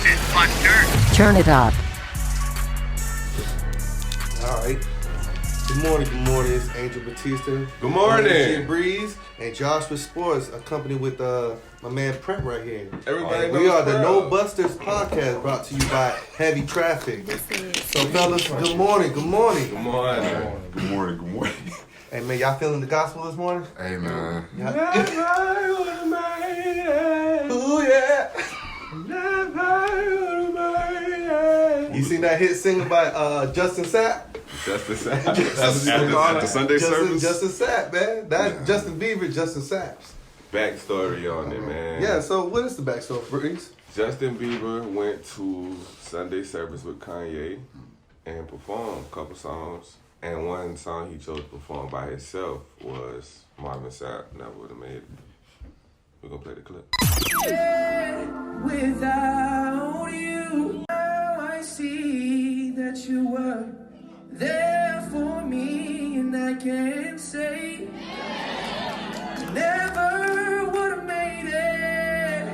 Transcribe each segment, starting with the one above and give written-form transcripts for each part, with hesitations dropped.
This is Buster. Turn it up. All right. Good morning. It's Angel Batista. Good morning. Breeze and Josh with Sports, accompanied with my man Prep right here. Everybody we are knows the Prep. No Busters podcast, brought to you by Heavy Traffic. So, fellas, good morning. Good morning. Good morning. Hey, man, y'all feeling the gospel this morning? Hey, man. Ooh, yeah. You seen that hit single by Justin Sapp? Justin Sapp. At the Sunday service? Justin Sapp, man. That Justin Bieber, Justin Sapp's. Backstory on it, man. Yeah, so what is the backstory, Breeze? Justin Bieber went to Sunday service with Kanye and performed a couple songs. And one song he chose to perform by himself was Marvin Sapp. Never would have made it. We're going to play the clip. Without you, now I see that you were there for me, and I can say I never would have made it.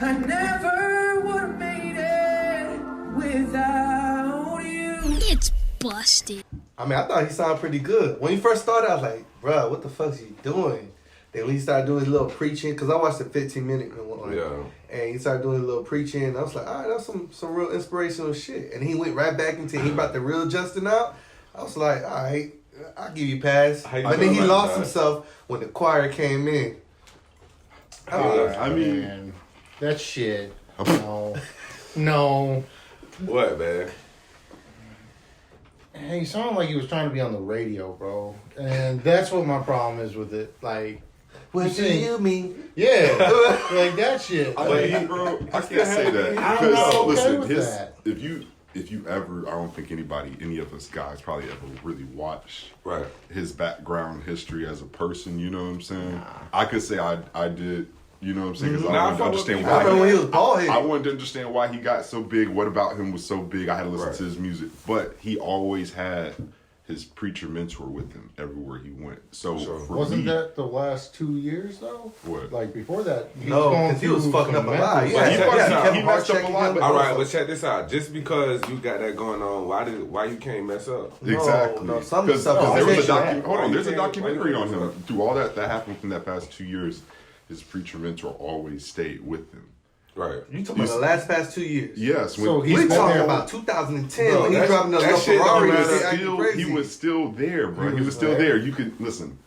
I never would have made it without you. It's busted. I mean, I thought he sounded pretty good. When he first started, I was like, bruh, what the fuck is he doing? Then when he started doing his little preaching, because I watched the 15-minute one. Yeah. And he started doing a little preaching, and I was like, all right, that's some real inspirational shit. And he went right back into, he brought the real Justin out. I was like, all right, I'll give you a pass. How you But then he feel about lost that? himself when the choir came in. I mean, Man, that shit. No. What, man? He sounded like he was trying to be on the radio, bro. And that's what my problem is with it. Like, What do you mean? yeah, like that shit. I mean, bro, I can't say that. I'm not okay Listen, with that. if you ever, I don't think any of us guys probably ever really watched Right. his background history as a person, you know what I'm saying? I could say I did, you know what I'm saying? Because Nah, I wanted to I understand fuck I with why remember when he was bald I headed. wanted to understand why he got so big. What about him was so big? I had to listen Right. to his music. But he always had his preacher mentor with him everywhere he went. So Sure. for Wasn't me, that the last 2 years, though? What? Like, before that, he No, was going because he was through fucking some up a mental lot. He Yeah, fucked yeah, up. Kevin He Hart messed up a checking lot, him, but All right, also- but check this out. Just because you got that going on, why you can't mess up? No, Exactly. no, some of the Because stuff there was a intentional. hold on, there's a Why you documentary on can't- him. Through all that happened from that past 2 years, his preacher mentor always stayed with him. Right. You talking about the past 2 years? Yes, when, So We he's been talking there about 2010 Bro, when he that- dropping the that little shit don't Ferrari. matter. and acting crazy. he was still there, bro. He was still there. You could listen.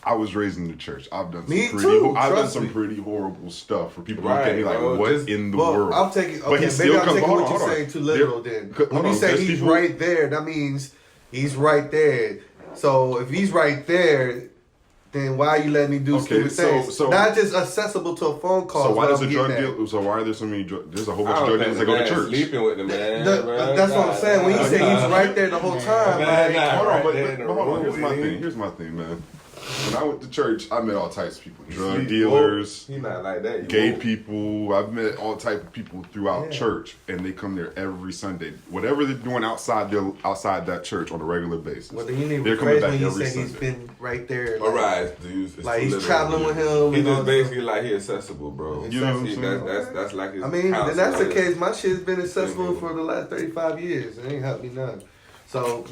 I was raised in the church. I've done Me some too, I've done trust some me. pretty horrible stuff for people who Right, look at me like, bro, what just- in the Well, world? I'm taking. But he Okay, still maybe I'm comes- taking hold what on, you're hold on. saying too literal. There- Then hold when you on, say there's he's people- right there, that means he's right there. So if he's right there, then why are you letting me do Okay, stupid things? so- Not just accessible to a phone call. So is why what does I'm a drug getting at. deal? So why are there so many? There's a whole I bunch of don't drug think dealers the that go to man church. sleeping with the man. That's what I'm saying. When you say he's right there the whole time, Man, like, nah. Hold on, Right but there in the hold on. room, Here's my man. thing. Here's my thing, man. When I went to church, I met all types of people: drug Sleep. dealers, He not like that. You gay won't. people. I've met all type of people throughout Yeah. church, and they come there every Sunday. Whatever they're doing outside that church on a regular basis, well, then you need to they're coming rephrase back when you every say he's Sunday. been right there. All like, right, dude. It's Like too he's little. traveling with him. He and all just that basically like he accessible, bro. You know what I'm See, saying? that's like his I mean, house, then that's the like, case. My shit's been accessible Mhm. for the last 35 years. It ain't helped me none. So,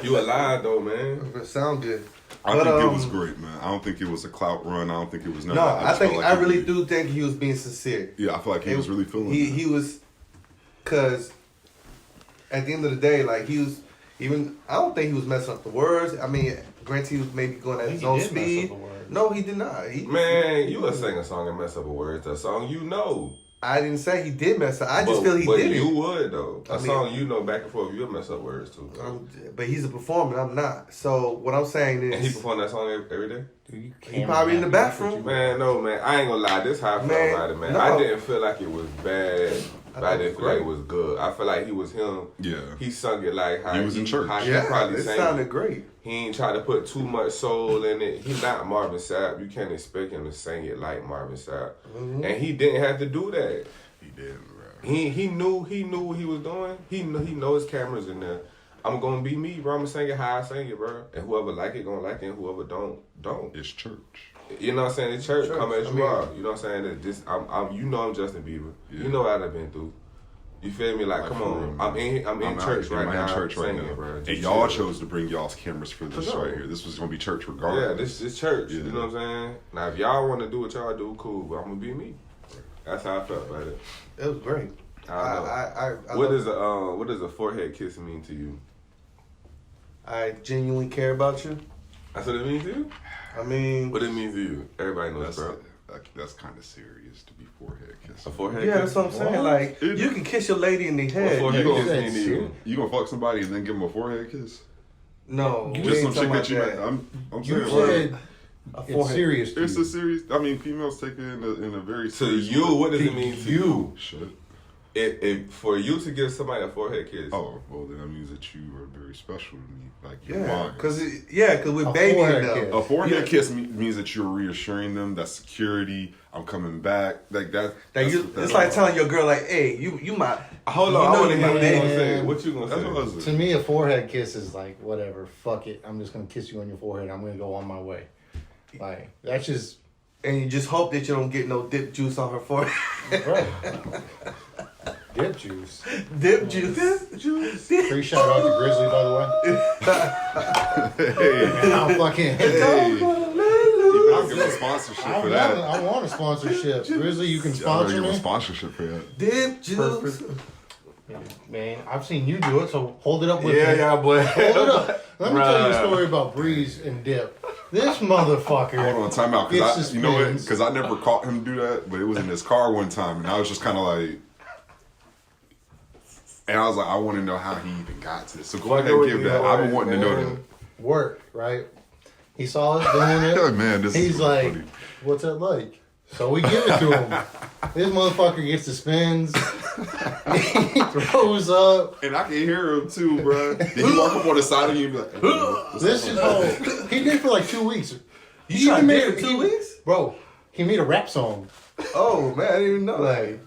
You alive though, man. it sound good. I But, think it was great, man. I don't think it was a clout run. I don't think it was none No, of that. I just felt think like I he really really- do think he was being sincere. Yeah, I feel like he was really feeling He it. he was, cause at the end of the day, like he was even. I don't think he was messing up the words. I mean, granted, he was maybe going at I his think own he did mess speed. up the words. No, he did not. Man, you would sing a song and mess up a word to a song you know. I didn't say he did mess up. I just feel he but did you it. would though. A I mean- song you know back and forth, you'll mess up words too. Bro. But he's a performer. I'm not. So what I'm saying And he is, performed that song every day. he probably in the bathroom. Man, no, man. I ain't gonna lie. This how I felt Man, about it, man. no. I didn't feel like it was bad. But I thought it didn't was feel like it great. was good. I feel like he was him. Yeah. He sung it like how He was in church. How he Yeah, probably it sang sounded it. great. He ain't try to put too much soul in it. He not Marvin Sapp. You can't expect him to sing it like Marvin Sapp. Mm-hmm. And he didn't have to do that. He did, bro. He knew what he was doing. He know his cameras in there. I'm gonna be me, bro. I'm gonna sing it how I sing it, bro. And whoever like it, gonna like it, and whoever don't. It's church. You know what I'm saying? It's church. Come as I you mean, are. You know what I'm saying? This, I'm Justin Bieber. Yeah. You know what I've been through. You feel me? Like, come for on. real, I'm in church right now. Church right singing, now. bro. And Just y'all chill. chose to bring y'all's cameras for this sure. right here. This was gonna be church Yeah, regardless. this is church. Yeah. You know what I'm saying? Now, if y'all want to do what y'all do, cool. But I'm gonna be me. That's how I felt about it. It was great. I What love does a forehead kiss mean to you? I genuinely care about you. That's what it means to you? I mean, What it means to you? Everybody knows, bro. That's kind of serious to be forehead kissing. A forehead yeah, kiss? that's what I'm saying. Like, you can kiss your lady in the head. What You forehead gonna, kiss mean to you? you gonna fuck somebody and then give them a forehead kiss? No, we Just some ain't chick talking that you about met. that. I'm You saying, said A it's forehead. serious to it's you. a serious. I mean, females take it in a very To serious you, way. what does it mean to you? Shit. If for you to give somebody a forehead kiss, Oh, well, then that means that you are very special to me. Like, you're Yeah, mine. because we're A babying forehead them. kiss. A forehead kiss means that you're reassuring them that security. I'm coming back. Like that. Like it's like telling your girl, like, hey, you my. hold on, you I know want to you hear my what you gonna baby. say. What you gonna That's say? what I was To saying. me, a forehead kiss is like, whatever, fuck it. I'm just gonna kiss you on your forehead. I'm gonna go on my way. Like, that's just, And you just hope that you don't get no dip juice on her forehead. bro. Dip juice. Dip juice. Dip juice. Free shout out to Grizzly, by the way. Hey, I'm fucking. I'll give a sponsorship for that. I want a sponsorship. Grizzly, you can I'll sponsor give a me. sponsorship for that. Dip juice. Perfect. Man, I've seen you do it, so hold it up with Yeah, me. yeah, boy. Hold it up. Let me tell you a Bruh. story about Breeze and Dip. This motherfucker. Hold on, time out. It's Because you know what? suspense. Because I never caught him do that, but it was in his car one time, and I was just kind of like, and I was like, I want to know how he even got to this. So go ahead and give that. I've been wanting to know that. Work, right? He saw us doing it. Oh, man, this He's is like, funny. what's that like? So we give it to him. This motherfucker gets the spins. He throws up. And I can hear him too, bro. Did he walk up on the side of you and be like, hey, what's This is up? he did for like 2 weeks. You tried even to dip for 2 weeks? Bro, he made a rap song. Oh man, I didn't even know that. Like,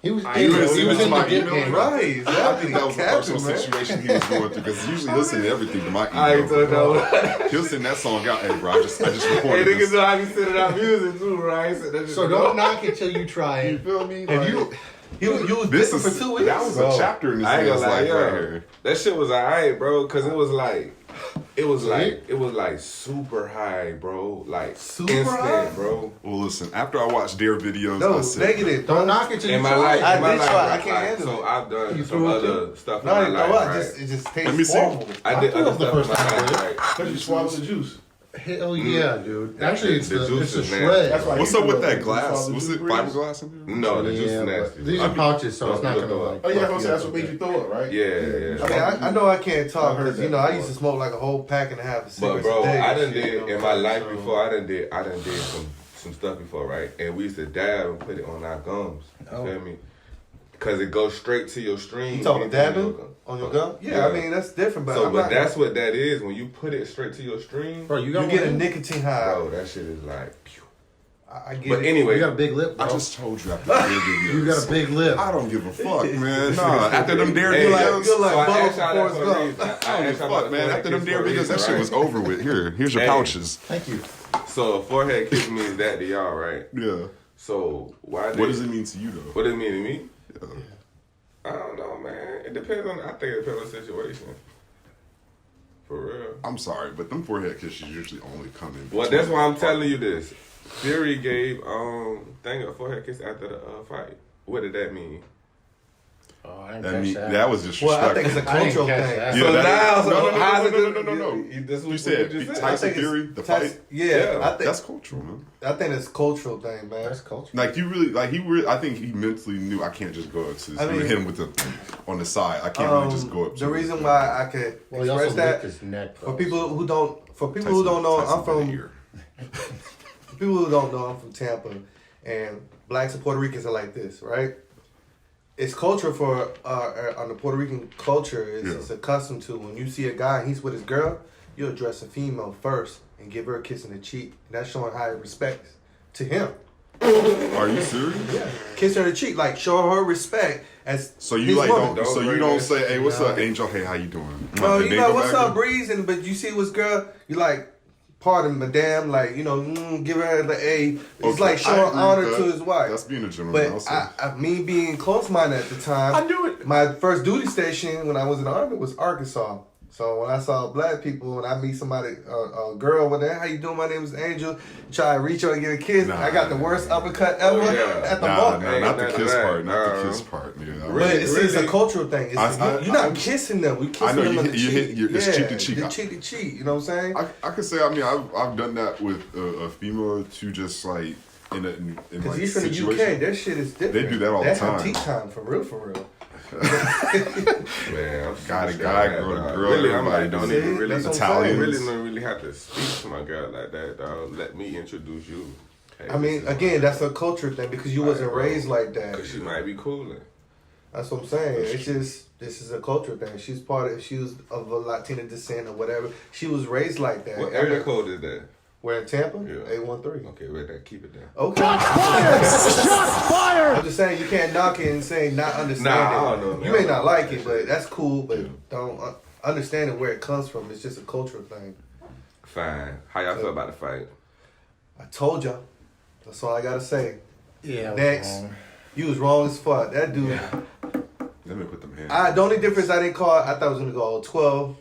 he was, You didn't see he was this in in the my dip email? game. Right, I exactly. think that was a Captain, personal man. situation he was going through because he usually listen to everything to my I ain't email. told no. He'll send that song out. Hey, bro, I just Hey, recorded niggas this. know I be sending out music too, right? So don't knock it till you try You it. feel me? If Like, you, You was this dipping is for 2 weeks. that was Bro. a chapter in this I ain't man's gonna lie, life right yo. here. That shit was alright, bro, because it was like super high, bro. Like Super instant, high? bro. Well, listen. After I watched their videos, No, I said, negative. don't knock it till you In my try life, it. I in my did life, try. I like, can't handle so it. I've done You some threw it other too? stuff No, in my life, right? it just Let me tastes see. horrible. I did threw other up the stuff in first my time I life, did it. right? Because you swallowed the juice. Hell yeah, dude. Actually, it's The the juice it's a is nasty. shred. That's why "What's you up threw with up that when you glass? swallowed the Was juice, it Breeze? fiberglass in there?" No, the juice is Yeah, nasty. but these are pouches, so it's not Don't gonna throw like. up. Oh, yeah, fuck that's you what up. made you throw it, right? Yeah. I know I can't talk I heard because that I before. used to smoke like a whole pack and a half of But cigarettes bro, a day. I done and shit, did you know, in my life so- before. I done did some stuff before, right? And we used to dab and put it on our gums. You Oh. feel me? Because it goes straight to your stream. You talking anytime dabbing you go. on your gum? Yeah, I mean that's different, but So, I'm but not, that's what that is. When you put it straight to your stream, Bro, you you got get a one? nicotine high. bro, that shit is like. Pew. I get But it. anyway, You got a big lip, bro. I just told you after their videos. You got a big lip. I don't give a fuck, man. Nah, after them dare Hey, videos, you're like so I Bubba asked y'all that Forrest for a Gump. reason. I don't give a fuck, man. After them dare videos, that shit was over. over with. Here's your Hey. pouches. Thank you. So a forehead kiss means that to y'all, right? Yeah. So why? What does it mean to you though? What does it mean to me? Yeah. I don't know, man. It depends on. I think it depends on the situation. For real. I'm sorry, but them forehead kisses usually only come in. Well, that's why I'm telling you this. Fury gave thing a forehead kiss after the fight. What did that mean? Oh, I didn't That, catch mean, that. that was disrespectful. Well, I think it's a I didn't cultural catch thing. that. Yeah, So that now, is- so no, no, no, how's it? no. This You what said you said. Tyson Fury, the fight. Yeah, I think That's cultural, man. I think it's a cultural thing, man. That's culture. Like you really, I think he mentally knew I can't just go up to this. I mean- hit him with the on the side. I can't really just go up to The him. reason why I could Well, he express also that licked his neck. for though, people so- who don't, for people Tyson- who don't know, Tyson I'm from. Fury. People who don't know, I'm from Tampa, and blacks and Puerto Ricans are like this, right? It's culture for on the Puerto Rican culture is Yeah. it's accustomed to when you see a guy and he's with his girl, you address a female first and give her a kiss in the cheek. And that's showing high respect to him. Are you serious? Yeah, kiss her on the cheek, like show her respect as. So you his like woman. don't so you don't say, hey, what's up, Angel? Hey, how you doing? No, And you they know go what's back up, Breeze, and but you see what's girl, you like. Pardon, madame, like, you know, give her the A. It's Okay, like I showing agree honor with to that. his wife. That's being a gentleman. But me being close-minded at the time, I knew it. My first duty station when I was in the Army was Arkansas. So when I saw black people, when I meet somebody, a girl, what the hell, how you doing? My name is Angel. Try to reach her and get a kiss. I got the worst uppercut ever at the moment. Not the kiss part. Not the kiss part. Yeah, But it's a cultural thing. You're not kissing them. We kissing them on the cheek. It's cheek to cheek. Cheek to cheek. You know what I'm saying? I could say. I mean, I've done that with a female to just like in Because like he's from the situation. UK, their shit is different. They do that all the time. That's tea time for real. Man, Guy to guy, girl to girl. Really, I'm like, everybody don't does even it. really, Italians. don't really have to speak to my girl like that, dog. Let me introduce you. Hey, I mean, again, that's a culture thing because you wasn't bro. raised like that. Because she might be cooler. That's what I'm saying. It's just this is a culture thing. She was of a Latina descent or whatever. She was raised like that. What area code is that? Where in Tampa? Yeah. 813. Okay, wait there. Keep it there. Okay. Shots fired! I'm just saying you can't knock it and say not understand Nah, it. I don't know, man. You may not like it, but that's cool. But don't understand where it comes from. It's just a cultural thing. Fine. How y'all feel about the fight? I told y'all. That's all I gotta say. Yeah. Next, you was wrong as fuck. That dude. Let me put them hands. The only difference I didn't call. I thought it was gonna go all 12,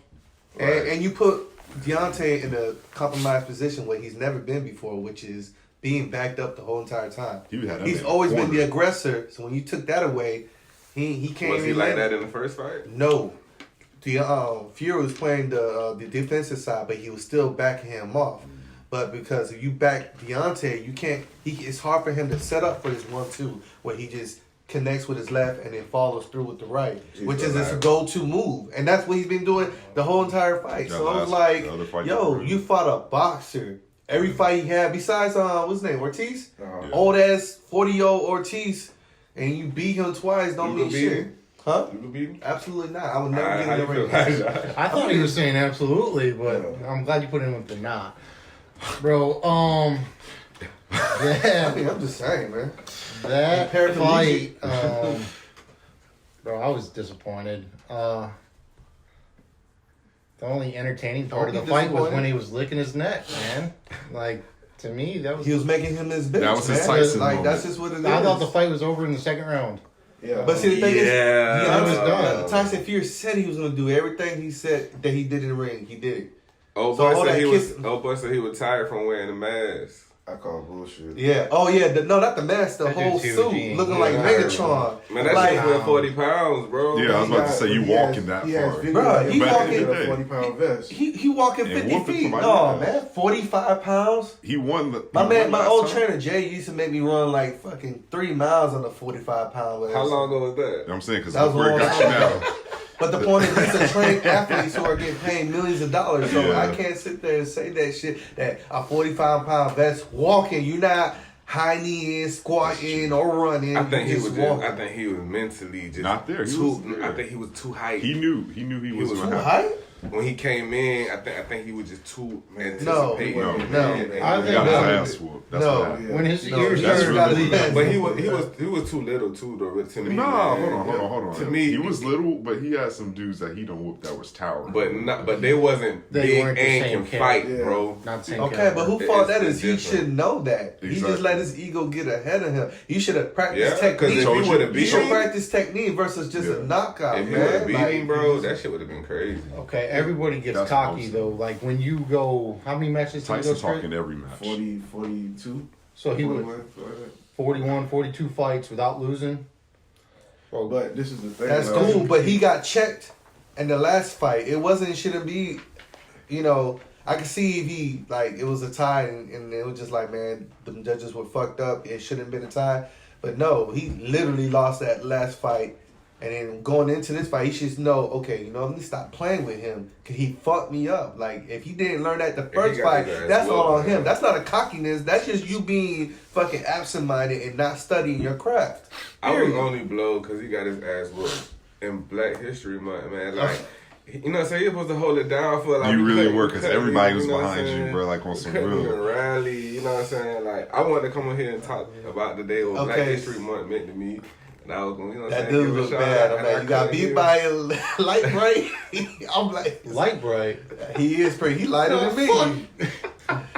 Right. and you put Deontay in a compromised position where he's never been before, which is being backed up the whole entire time. He's always been the aggressor. So when you took that away, he came. Was he like that in the first fight? No. Fury was playing the defensive side, but he was still backing him off. But because if you back Deontay, you can't. It's hard for him to set up for his 1-2 where he just connects with his left and then follows through with the right, which is his go-to move, and that's what he's been doing the whole entire fight. So I was like, "Yo, you fought a boxer. Every fight he had, besides what's his name, Ortiz, old ass 40-year-old Ortiz, and you beat him twice. Don't mean shit." Huh? You could beat him? Absolutely not. I would never get in the ring. I thought he was saying absolutely, but I'm glad you put him with the nah. Bro, yeah. I mean, I'm just saying, man. That fight, bro, I was disappointed. The only entertaining part of the fight was when he was licking his neck, man. Like, to me, that was... He was making him his bitch, That was his man. Tyson Like, moment. that's just what it is. I thought the fight was over in the second round. Yeah. But see, the thing is, it was done. Tyson Fury said he was going to do everything he said that he did in the ring. He did it. Old So all boy that said he was tired from wearing the mask. I call bullshit. Yeah. Oh, yeah. No, not the mask. The That whole dude's suit huge. looking Yeah. like Megatron. Man, that like, shit was 40 pounds, bro. Yeah, I was about to say you He walking has- that he has far. video Bruh, of he him walking- in a 40-pound vest. He walking And 50 whooping feet. somebody No, else. man. 45 pounds. He won the. My he man, won my last old time. trainer Jay used to make me run like fucking 3 miles on the 45-pound. How long ago was that? You know what I'm saying? Because That was where it a got long you time. now. But the point is, these are trained athletes who are getting paid millions of dollars. So Yeah. I can't sit there and say that shit. That a 45-pound vest walking, you're not high kneeing, squatting, or running. I think you he just was walking. I think he was mentally just Not there. He Too, was there. I think he was too hype. He knew he was Too going to happen. high? When he came in, I think he was just too anticipating. No. I He think got his that- ass whooped. That's No. what happened. When his No, ears that's started really bleeding. bad. But he was too little too though to me. No, man. hold on. To me, he was little, but he had some dudes that he don't whoop that was towering. but they wasn't They big weren't the and same can fight, caliber. bro. Not the same Okay, caliber. but who It fought is- that it's is he different. should know that. He just Exactly. let his ego get ahead of him. You should have practiced Yeah, because technique. if he would have You beat should him, practice technique versus just a knockout, if he would have man. beat Like, him, bro, that shit would have been crazy. Okay, everybody gets That's what I'm cocky saying. though. Like when you go, how many matches did you Tyson go straight? talking every match. 40, 42. So he was 41, 42 fights without losing. But this is the thing. That's though. cool, but he got checked in the last fight. It shouldn't be, I could see if he, like, it was a tie and it was just like, man, the judges were fucked up. It shouldn't have been a tie. But no, he literally lost that last fight. And then going into this fight, he should know, okay, let me stop playing with him because he fucked me up. Like, if he didn't learn that the first got fight, his ass that's all on whooped, him. man. That's not a cockiness. That's just you being fucking absent-minded and not studying your craft. I was Period. only blow because he got his ass whooped in Black History Month, man. Like You know what I'm saying? You're supposed to hold it down for like. You really couldn't- were, we because couldn't everybody even, was you know what I'm behind you, saying? bro, like on some Couldn't even real. rally, you know what I'm saying? Like, I wanted to come on here and talk about the day what Black Okay. History Month meant to me. And I was going, you know what I'm That saying? dude Give a look shout bad. out, I'm and I like, you got couldn't beat even- by a light bright. I'm like, Light bright. he is pretty. He lighter than me.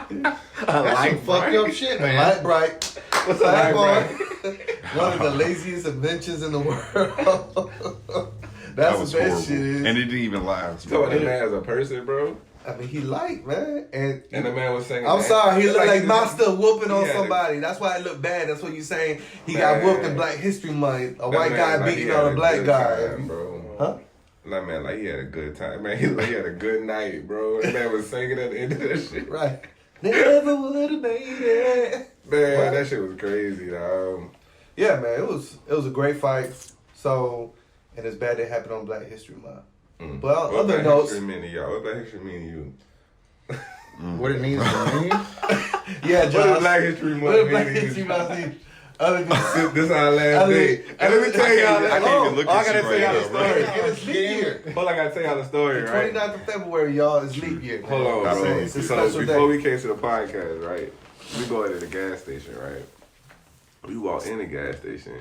That's some fucked up shit, man. Light bright. What's a light bright? One of the laziest inventions in the world. That That's was the best horrible. shit. And it didn't even last. So bro. that man as a person, bro. I mean, he light, man. And And the man was saying, I'm sorry, he looked like he- Master whooping on he had somebody. That's why it looked bad. That's what you saying. He Man. got whooped in Black History Month. A that white man guy like he beating had on a black good guy. time, bro. Huh? That man, like, he had a good time. Man, he had a good night, bro. That man was singing at the end of that shit. Right. Never would have made it. Man, What? that shit was crazy, dog. Yeah, man, it was a great fight. So, and it's bad it happened on Black History Month. But on What other Black notes, History mean to y'all? What Black History mean to you? What it means to me? yeah, What Josh. does Black History What Month does mean Black to you? History Month mean? Other than This our last day. And let me tell y'all, I can't even look I at gotta you tell right y'all now, the bro. story. And it's leap year. Hold on, I gotta tell y'all the story, The right? 29th of February, y'all, is leap year. Hold on, That's bro. all. It's a So special before day. we came to the podcast, right? We go into the gas station, right? We walk in the gas station.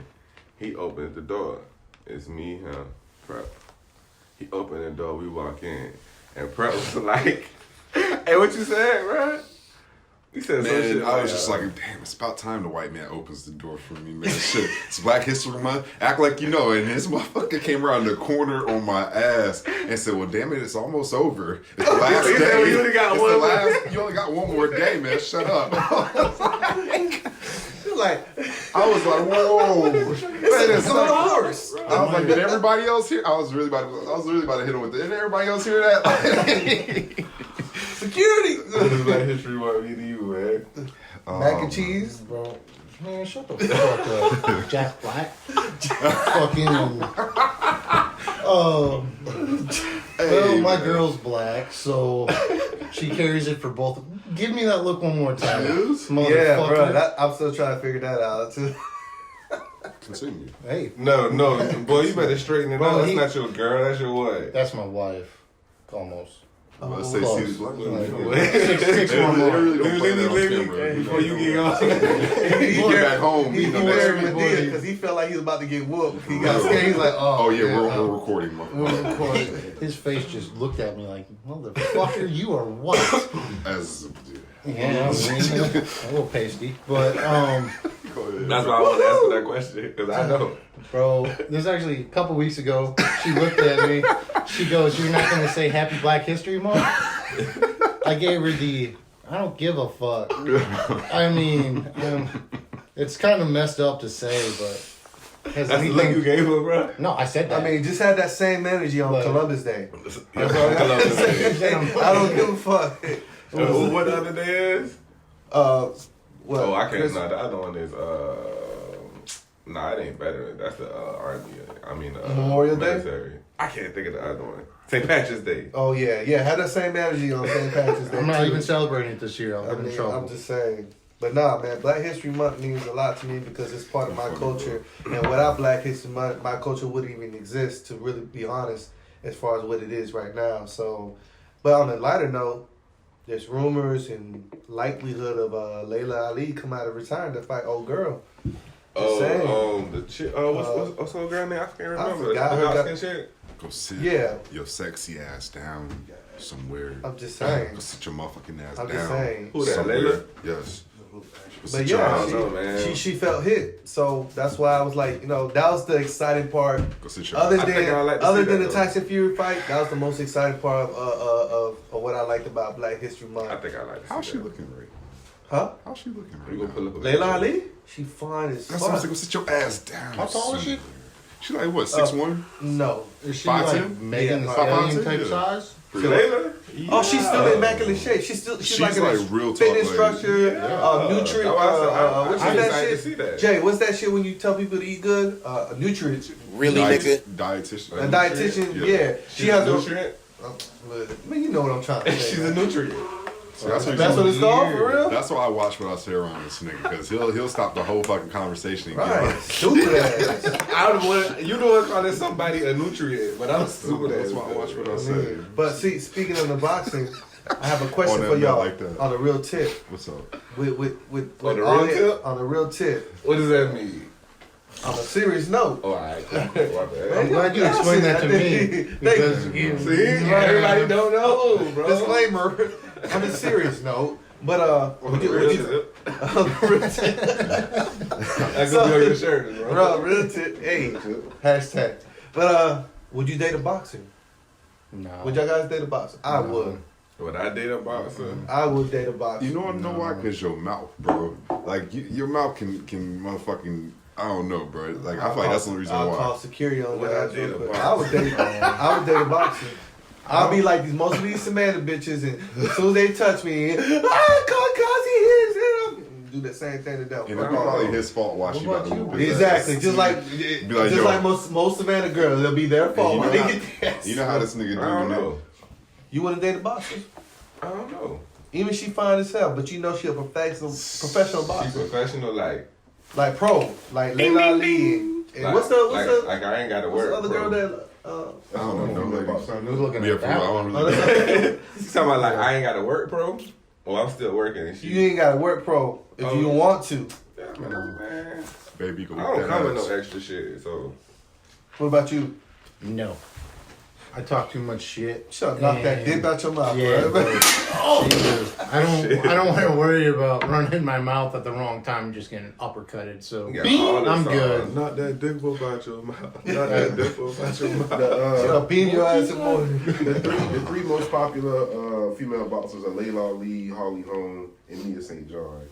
He opens the door. It's me, him, Prep. He opened the door. We walk in, and Prep was like, "Hey, what you said, bro?" He said some shit. Man, I was just like, damn, it's about time the white man opens the door for me, man. Shit, it's Black History Month. Act like you know. And this motherfucker came around the corner on my ass and said, well, damn it, it's almost over. It's the last He day. said, well, you only got It's one the more last, you only got one more day, man. Shut up. Like, I was like, whoa. it's on a horse. I was like, did everybody else hear? I was really about to hit him with it. Did everybody else hear that? Security. What does Black History Month mean to you, man? Mac and cheese. Bro, man, shut the fuck up. Jack Black. Fucking. Well, my girl's black, so she carries it for both. Give me that look one more time. Motherfucker. Yeah, bro. I'm still trying to figure that out, too. Continue. Hey, No, boy, you better straighten it Bro, out. That's he- not your girl. That's your what? that's my wife. Almost. Let's say close. see Black Six They more more. really don't play that on Let me, camera. before you get on. You get back home. He you know, wearing that's- Medea because he felt like he was about to get whooped. He got scared. He's like, oh, Oh, yeah, we're recording. we're recording. His face just looked at me like, motherfucker, you are what? As Yeah, I mean, a little pasty. But, That's why I want to answer that question because I know. bro, this actually a couple weeks ago, she looked at me. She goes, you're not going to say Happy Black History Month? I gave her the, I don't give a fuck. I mean, it's kind of messed up to say, but has That's the look you anything... gave her, bro. No, I said that. I mean, just had that same energy on But- Columbus Day. Yeah, I love this. I don't give a fuck. What the other day is? What? Oh, I can't. Chris- No, the other one is. Nah, it ain't better. That's the Army. I mean, Memorial Day? military. I can't think of the other one. St. Patrick's Day. Oh yeah, had that same energy on St. Patrick's Day. I'm not too. even celebrating it this year. I'll I get in mean, trouble. I'm just saying. But nah, man, Black History Month means a lot to me because it's part of my culture. And without Black History Month, my culture wouldn't even exist, to really be honest, as far as what it is right now. So, but on a lighter note, there's rumors and likelihood of Layla Ali come out of retirement to fight old girl. The chick. What's her girl name? I can't remember. forgot The her dark guy- skin chick. Go sit Yeah. your sexy ass down somewhere. I'm just saying. Go sit your motherfucking ass I'm down. just saying. Who that? somewhere. Layla? Yes. Go But sit your yeah, ass- I don't know, man. she felt hit, so that's why I was like, that was the exciting part. Go sit your Other ass I think I like to than see that, the though. Tyson Fury fight, that was the most exciting part of what I liked about Black History Month. I think I like. How's she looking right? Huh? How's she looking right You gonna now? pull up a Layla Ali? She fine as That's what I'm saying. fuck. Go sit your ass down. How tall is she? She like what? 6'1"? No. Is she 5'10"? like Megan Thee Yeah, Stallion 5'10", type yeah. size? Layla? Oh, she's still in immaculate shape. She's She's like in like a real fitness tall lady. structure, nutrient. What's I'm that excited shit? to see that. Jay, what's that shit when you tell people to eat good? Nutrients. Really, nigga? Dietitian. A dietitian, Yeah. yeah. She has a nutrient. man, you know what I'm trying to say. She's a man. nutrient. See, that's That's what it's called for real. That's why I watch what I say around this nigga, because he'll stop the whole fucking conversation and get Right, like, stupid ass. I would want you know what calling somebody a nutrient, but I'm stupid. that's why I watch what I say. But see, speaking of the boxing, I have a question On for that y'all note like that. on a real tip. What's up? With On the all real it- tip? On a real tip. What does that mean? On a serious note. Oh, alright. My bad. I'm glad you explained that to me because you, See, everybody don't know, bro. Disclaimer. On a serious note, but On the real tip. on the real tip. That could be on your shirt, bro. Bro, real tip. Hey, hashtag. But would you date a boxer? no. Would y'all guys date a boxer? I No. would. Would I date a boxer? I would date a boxer. You know why? Because your mouth, bro. Like, your mouth can motherfucking, I don't know, bro. Like, I feel like that's the only reason I'll why. call security on Would that. I date a boxer? I would date a boxer. I'll be like these most of these Samantha bitches, and as soon as they touch me, cause he hit do the same thing to them. And it'd be probably his fault why she got about to you? whoop his Exactly, ass. just like Be like, just yo. like most Savannah girls, it'll be their fault. And when they get their ass. You know how this nigga do, I don't man? know. You wouldn't date a boxer, I don't know. even she fine as hell, but you know she a professional She's boxer, professional, like pro, like Layla Lee. And like, what's the like I ain't got to what's work. the other bro. girl that? I don't know, ladies. Who's looking Yeah, at for real, I that? don't really know. You talking about like I ain't got to work, bro? Well, I'm still working. And You ain't got to work pro if Oh. you want to. Yeah, man. Baby, go I don't with come with that no ass. extra shit, so What about you? No. I talk too much shit. Shut knock that dick out your mouth, Yeah, bro. Jesus. I don't want to worry about running my mouth at the wrong time and just getting uppercutted. So you got all this I'm on. good. Not that dick about your mouth. Not that dick about your mouth. Shut beat your ass in morning. The three most popular female boxers are Layla Lee, Holly Holm, and Mia St. John.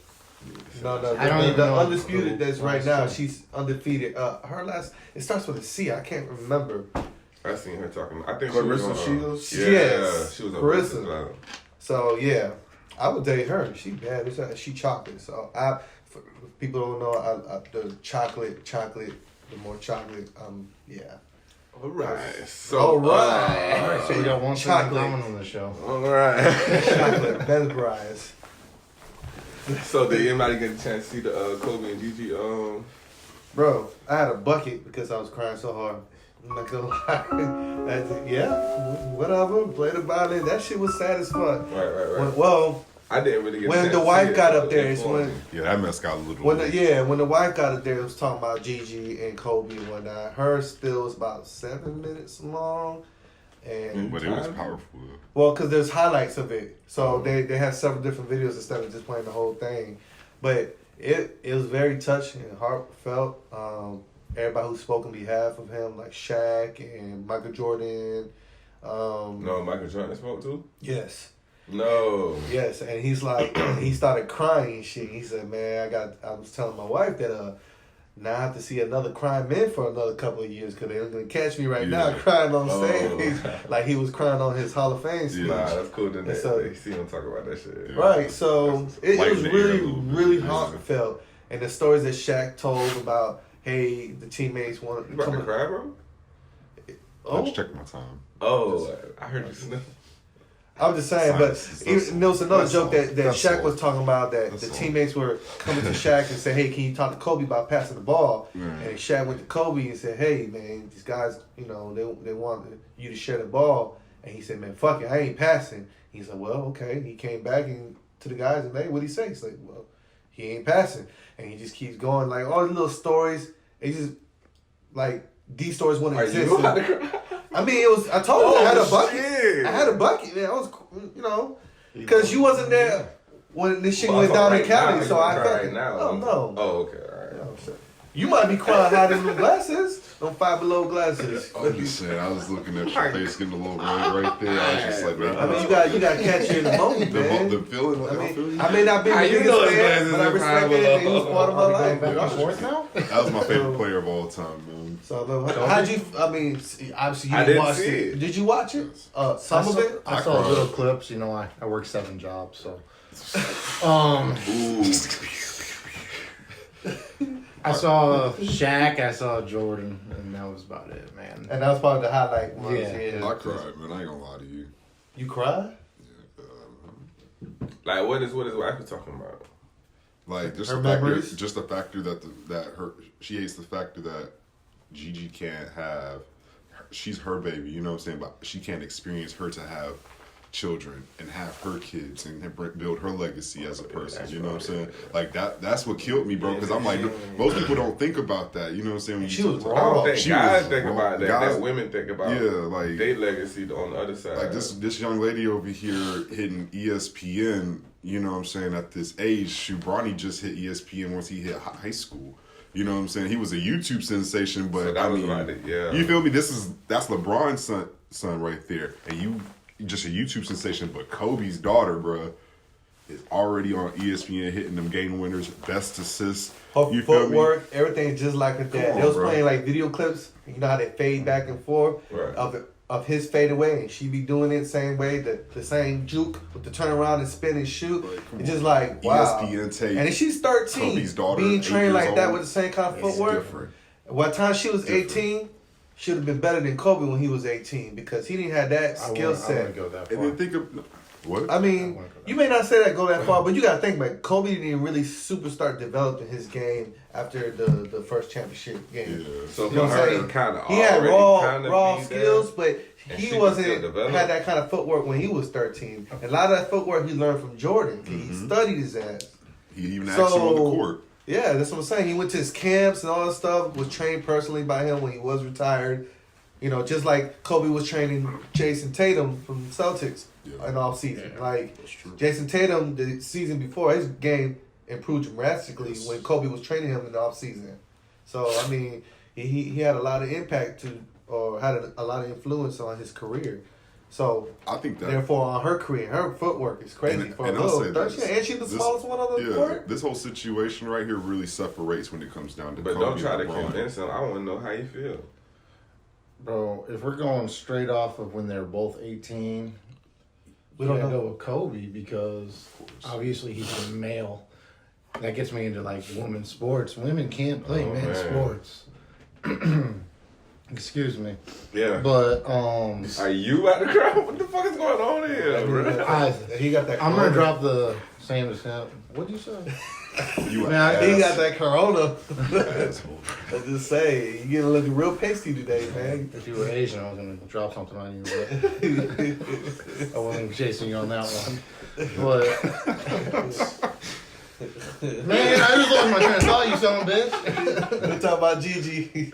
No, I don't even the know undisputed the that's right last now. one. She's undefeated. Her last it starts with a C. I can't remember. I seen her talking. I think Clarissa she was on, Shields? Yeah, Yes. she was on Clarissa. Clarissa. So yeah, I would date her. She bad. She chocolate. So for people don't know, I the chocolate, the more chocolate. Yeah. All right. So, All right. All right, so we got one thing in Chocolate. common on the show. all right. Chocolate, mesmerized. So, did anybody get a chance to see the Kobe and Gigi? Bro, I had a bucket because I was crying so hard. I'm not gonna lie. That's it. Yeah, whatever. Play the violin. That shit was sad as fuck. Right. Well, I didn't really get. when a chance the to wife see it, got but up there, they it's informed when me. Yeah, that mess got a little when weird. when the wife got up there, it was talking about Gigi and Kobe and whatnot. Her still was about 7 minutes long, and But it was powerful. well, because there's highlights of it, so they had several different videos instead of just playing the whole thing. But it was very touching and heartfelt. Everybody who spoke on behalf of him, like Shaq and Michael Jordan. No, Michael Jordan spoke too. Yes. No. Yes, and he's like, he started crying and shit. He said, man, I was telling my wife that now I have to see another crying man for another couple of years because they're going to catch me right now Yeah. crying on Oh. stage. Like he was crying on his Hall of Fame speech. Nah, that's cool. Then So- they see him talk about that shit. Right, so it was Lighten the air a really, little bit. really Yeah. heartfelt. And the stories that Shaq told about, hey, the teammates want You about to cry, bro? I Oh, just checked my time. Oh, I heard you sniff. I'm just saying, but That's- there was another that's joke all. that That's Shaq all. was talking about that That's the all. teammates were coming to Shaq and said, hey, can you talk to Kobe about passing the ball? Right. And Shaq went to Kobe and said, hey, man, these guys, they want you to share the ball. And he said, man, fuck it, I ain't passing. He said, well, okay. He came back and to the guys and, hey, what'd he say? He's like, well, he ain't passing. And he just keeps going, like, all these little stories. It just, like, these stories wouldn't Are exist. you about to cry? I mean, it was. I told you I had a bucket. shit. I had a bucket. Man, I was, because you wasn't there when this shit Well, went I down thought in right county. now, So you I cry felt right it. now. Oh no. Oh, okay, all right. No, shit. You might be crying hiding them glasses, them Five Below glasses. I'm just saying, I was looking at your face getting a little red right there. I was just like, man, I mean, you got to catch you in the moment, man. the feeling. Like, I feel you. I may not be the How you biggest know his fan, glasses but I are respect Five it. Below? He was part of my Are we going life. back and forth now? That was my favorite player of all time, man. So how'd you? I mean, obviously you I didn't didn't watch see it. it. Did you watch it? Some of it. I saw little clips. You know, I work 7 jobs, so. I saw Shaq, I saw Jordan, and that was about it, man. And that was part of the highlight. Ones. Yeah. I cried, man. I ain't gonna lie to you. You cried? Like, what is wife talking about? Like just Her the factor, memories? just the factor that she hates the factor that Gigi can't have. She's her baby, you know what I'm saying? But she can't experience her to have children and have her kids and build her legacy as a person. You know what I'm saying? Like that's what killed me, bro. Because I'm like, most people don't think about that. You know what I'm saying? When She you was talk I wrong. don't think She guys was think wrong. about that. Guys- That women think about. Yeah, like- their legacy on the other side. like this young lady over here hitting ESPN. You know what I'm saying? At this age, Bronny just hit ESPN once he hit high school. You know what I'm saying? He was a YouTube sensation, but So that I was mean, about it, yeah. you feel me? That's LeBron's son right there, and you just a YouTube sensation. But Kobe's daughter, bro, is already on ESPN hitting them game winners, best assists. Her You feel me? footwork, everything just like her dad. Come on, They was bro. playing like video clips. You know how they fade back and forth Right. of his fade away, and she be doing it the same way, the same juke with the turn around and spin and shoot. Like, come It's just on. like wow. ESPN tape. And if she's 13, Kobe's daughter, being 8 trained like years that old, with the same kind of it's footwork. different. By the time she was Different. 18, she would have been better than Kobe when he was 18 because he didn't have that skill I wouldn't set. go that And far. then think of what? I mean, you may not say that go that far, but you got to think about it. Kobe didn't really super start developing his game after the first championship game. Yeah. So You know for what I'm her, saying? it kind of He had raw be skills, there. but And she he can wasn't still develop. had that kind of footwork when he was 13. And a lot of that footwork he learned from Jordan. He studied his ass. He even asked him on the court. Yeah, that's what I'm saying. He went to his camps and all that stuff. Was trained personally by him when he was retired. You know, just like Kobe was training Jason Tatum from Celtics in off season. Like Jason Tatum, the season before, his game improved drastically when Kobe was training him in the off season. So I mean, he had a lot of impact or had a lot of influence on his career. So I think that. therefore, on her career, her footwork is crazy And- for and a I'll little say 13, this. and she's the smallest one on the court. This whole situation right here really separates when it comes down to But Kobe don't try to and LeBron. convince him. I want to know how you feel. Bro, if we're going straight off of when they're both 18, We we don't don't know. go with Kobe because obviously he's a male. That gets me into like women's sports. Women can't play Oh, men's man. sports. Excuse me. Yeah. But Are you out the crowd? What the fuck is going on here, bro? He got that. I'm corona. gonna drop the same as him. What'd you say? You Man, He ass. got that corona. asshole. I just say, you getting looking real pasty today, man. If you were Asian, I was gonna drop something on you, but I wasn't chasing you on that one. But man, I just lost my train of thought, you son of a bitch. We talk about Gigi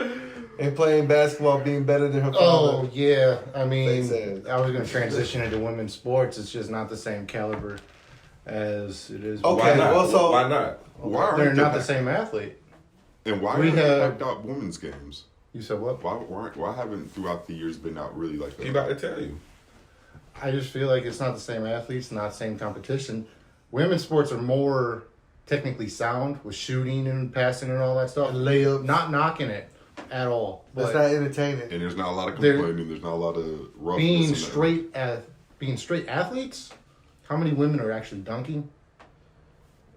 and playing basketball being better than her Oh father. yeah, I mean, Makes I was gonna transition into women's sports. It's just not the same caliber as it is. Okay, Why not? well, so- Why not? Why aren't They're they not the hyped- same athlete. And why We aren't they have- hyped out women's games? You said what? Why haven't throughout the years been out really like He that? about to tell you. I just feel like it's not the same athletes, not the same competition. Women's sports are more technically sound with shooting and passing and all that stuff. And layups. Not knocking it at all. That's But not entertaining. And there's not a lot of They're- complaining. There's not a lot of roughness. being in straight athletes, how many women are actually dunking?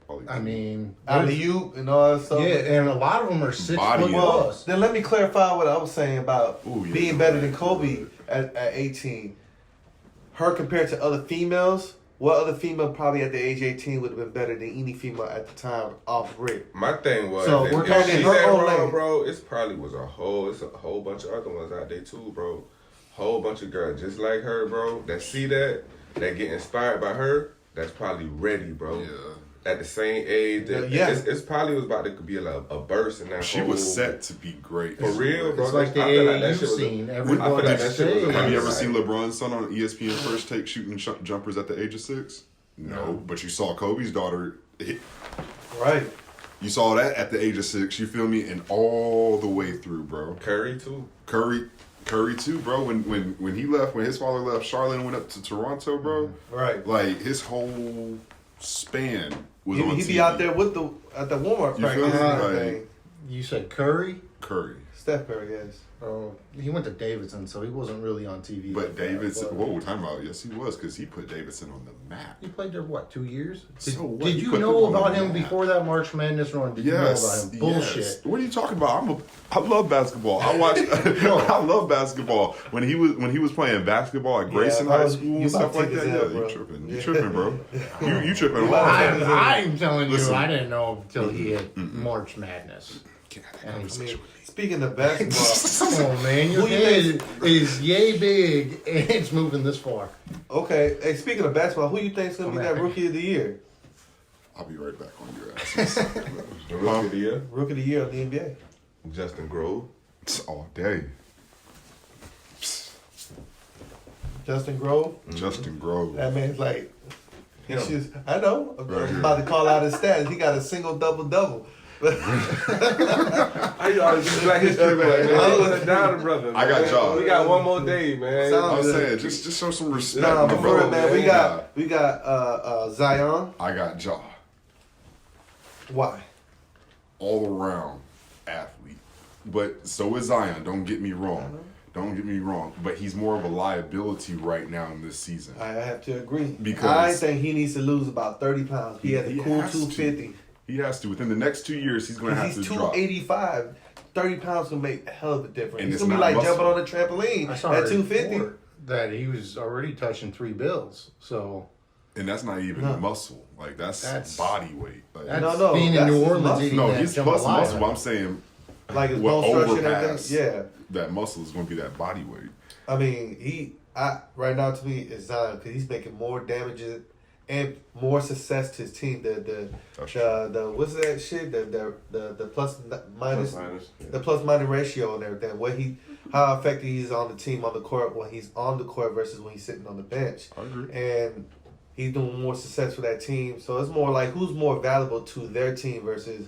that. I mean, Alley-oop and all that stuff. yeah, and a lot of them are 6 Body foot it. Well, plus. then let me clarify what I was saying about Ooh, yeah, being you're better right. than Kobe at 18. Her compared to other females, what other female probably at the age 18 would have been better than any female at the time off rip? My thing was, So if we're she talking her that own wrong, lane. bro. It's a whole bunch of other ones out there too, bro. Whole bunch of girls just like her, bro. That see that get inspired by her. That's probably ready, bro. Yeah. At the same age, Yeah. it's probably was about to be a burst in that. She was set to be great. For real, bro. It's like the I feel like that AAU shit was a- scene. I feel Everybody like that shit was a- Have you ever Right. seen LeBron's son on ESPN First Take shooting jumpers at the age of 6? No, but you saw Kobe's daughter. Right. You saw that at the age of 6. You feel me? And all the way through, bro. Curry too. Curry too, bro. When he left, when his father left Charlotte and went up to Toronto, bro. Right. Like his whole span was on He'd TV. be out there with at the warm-up You feel practice me? and Like- everything. You said Curry? Curry. Steph Curry, yes. Oh, he went to Davidson, so he wasn't really on TV. But like that, Davidson, but whoa, time out. Yes, he was, because he put Davidson on the map. he played there, what, 2 years? So what? Did He you put know him on about the him map. before that March Madness run? Did you know about him? Bullshit. Yes. What are you talking about? I love basketball. I watch. I love basketball. When he was playing basketball at Grayson bro, High School you and stuff about like to that. take Yeah, this you out, tripping. bro. You tripping, bro. You tripping. You about to I'm telling Listen. you, I didn't know until he hit March Madness. I mean, speaking of basketball, Come on, man. Your Who you head is yay big and it's moving this far. okay. Hey, speaking of basketball, who you think is gonna be that rookie of the year? I'll be right back on your ass. The rookie of the year, Rookie of the year of the NBA. Justin Grove. All day. Justin Grove. Justin Grove. That man's like, Him. I know. I'm Right here. about to call out his stats. He got a single double. How you always do Black History Month, man? I Let down, brother. I got man. y'all. We got one more day, man. Sound- I'm saying, just show some respect. Nah, my but for brother, real, man, man. we got Zion. I got Jaw. Why? All around athlete. But so is Zion, don't get me wrong. Don't get me wrong. But he's more of a liability right now in this season. I have to agree. Because- I think he needs to lose about 30 pounds. He has a cool has to. 250. He has to. Within the next 2 years, he's going to have He's to drop. 285. 30 pounds can make a hell of a difference. And It's it's gonna be not like jumping muscle. on a trampoline I saw at a 250. report that he was already touching 3 bills. So And that's not even No. muscle. Like, that's body weight. Like, that's No, being in that's New his Orleans muscle. eating no, that he's plus jambalaya. muscle. I'm saying Like his what bone structure and overpass everything. Yeah. that muscle is going to be that body weight. I mean, right now to me is Zion because he's making more damages and more success to his team. The what's that shit? The plus minus the plus minus ratio and everything. How effective he's on the team on the court when he's on the court versus when he's sitting on the bench. I agree. And he's doing more success for that team. So it's more like who's more valuable to their team versus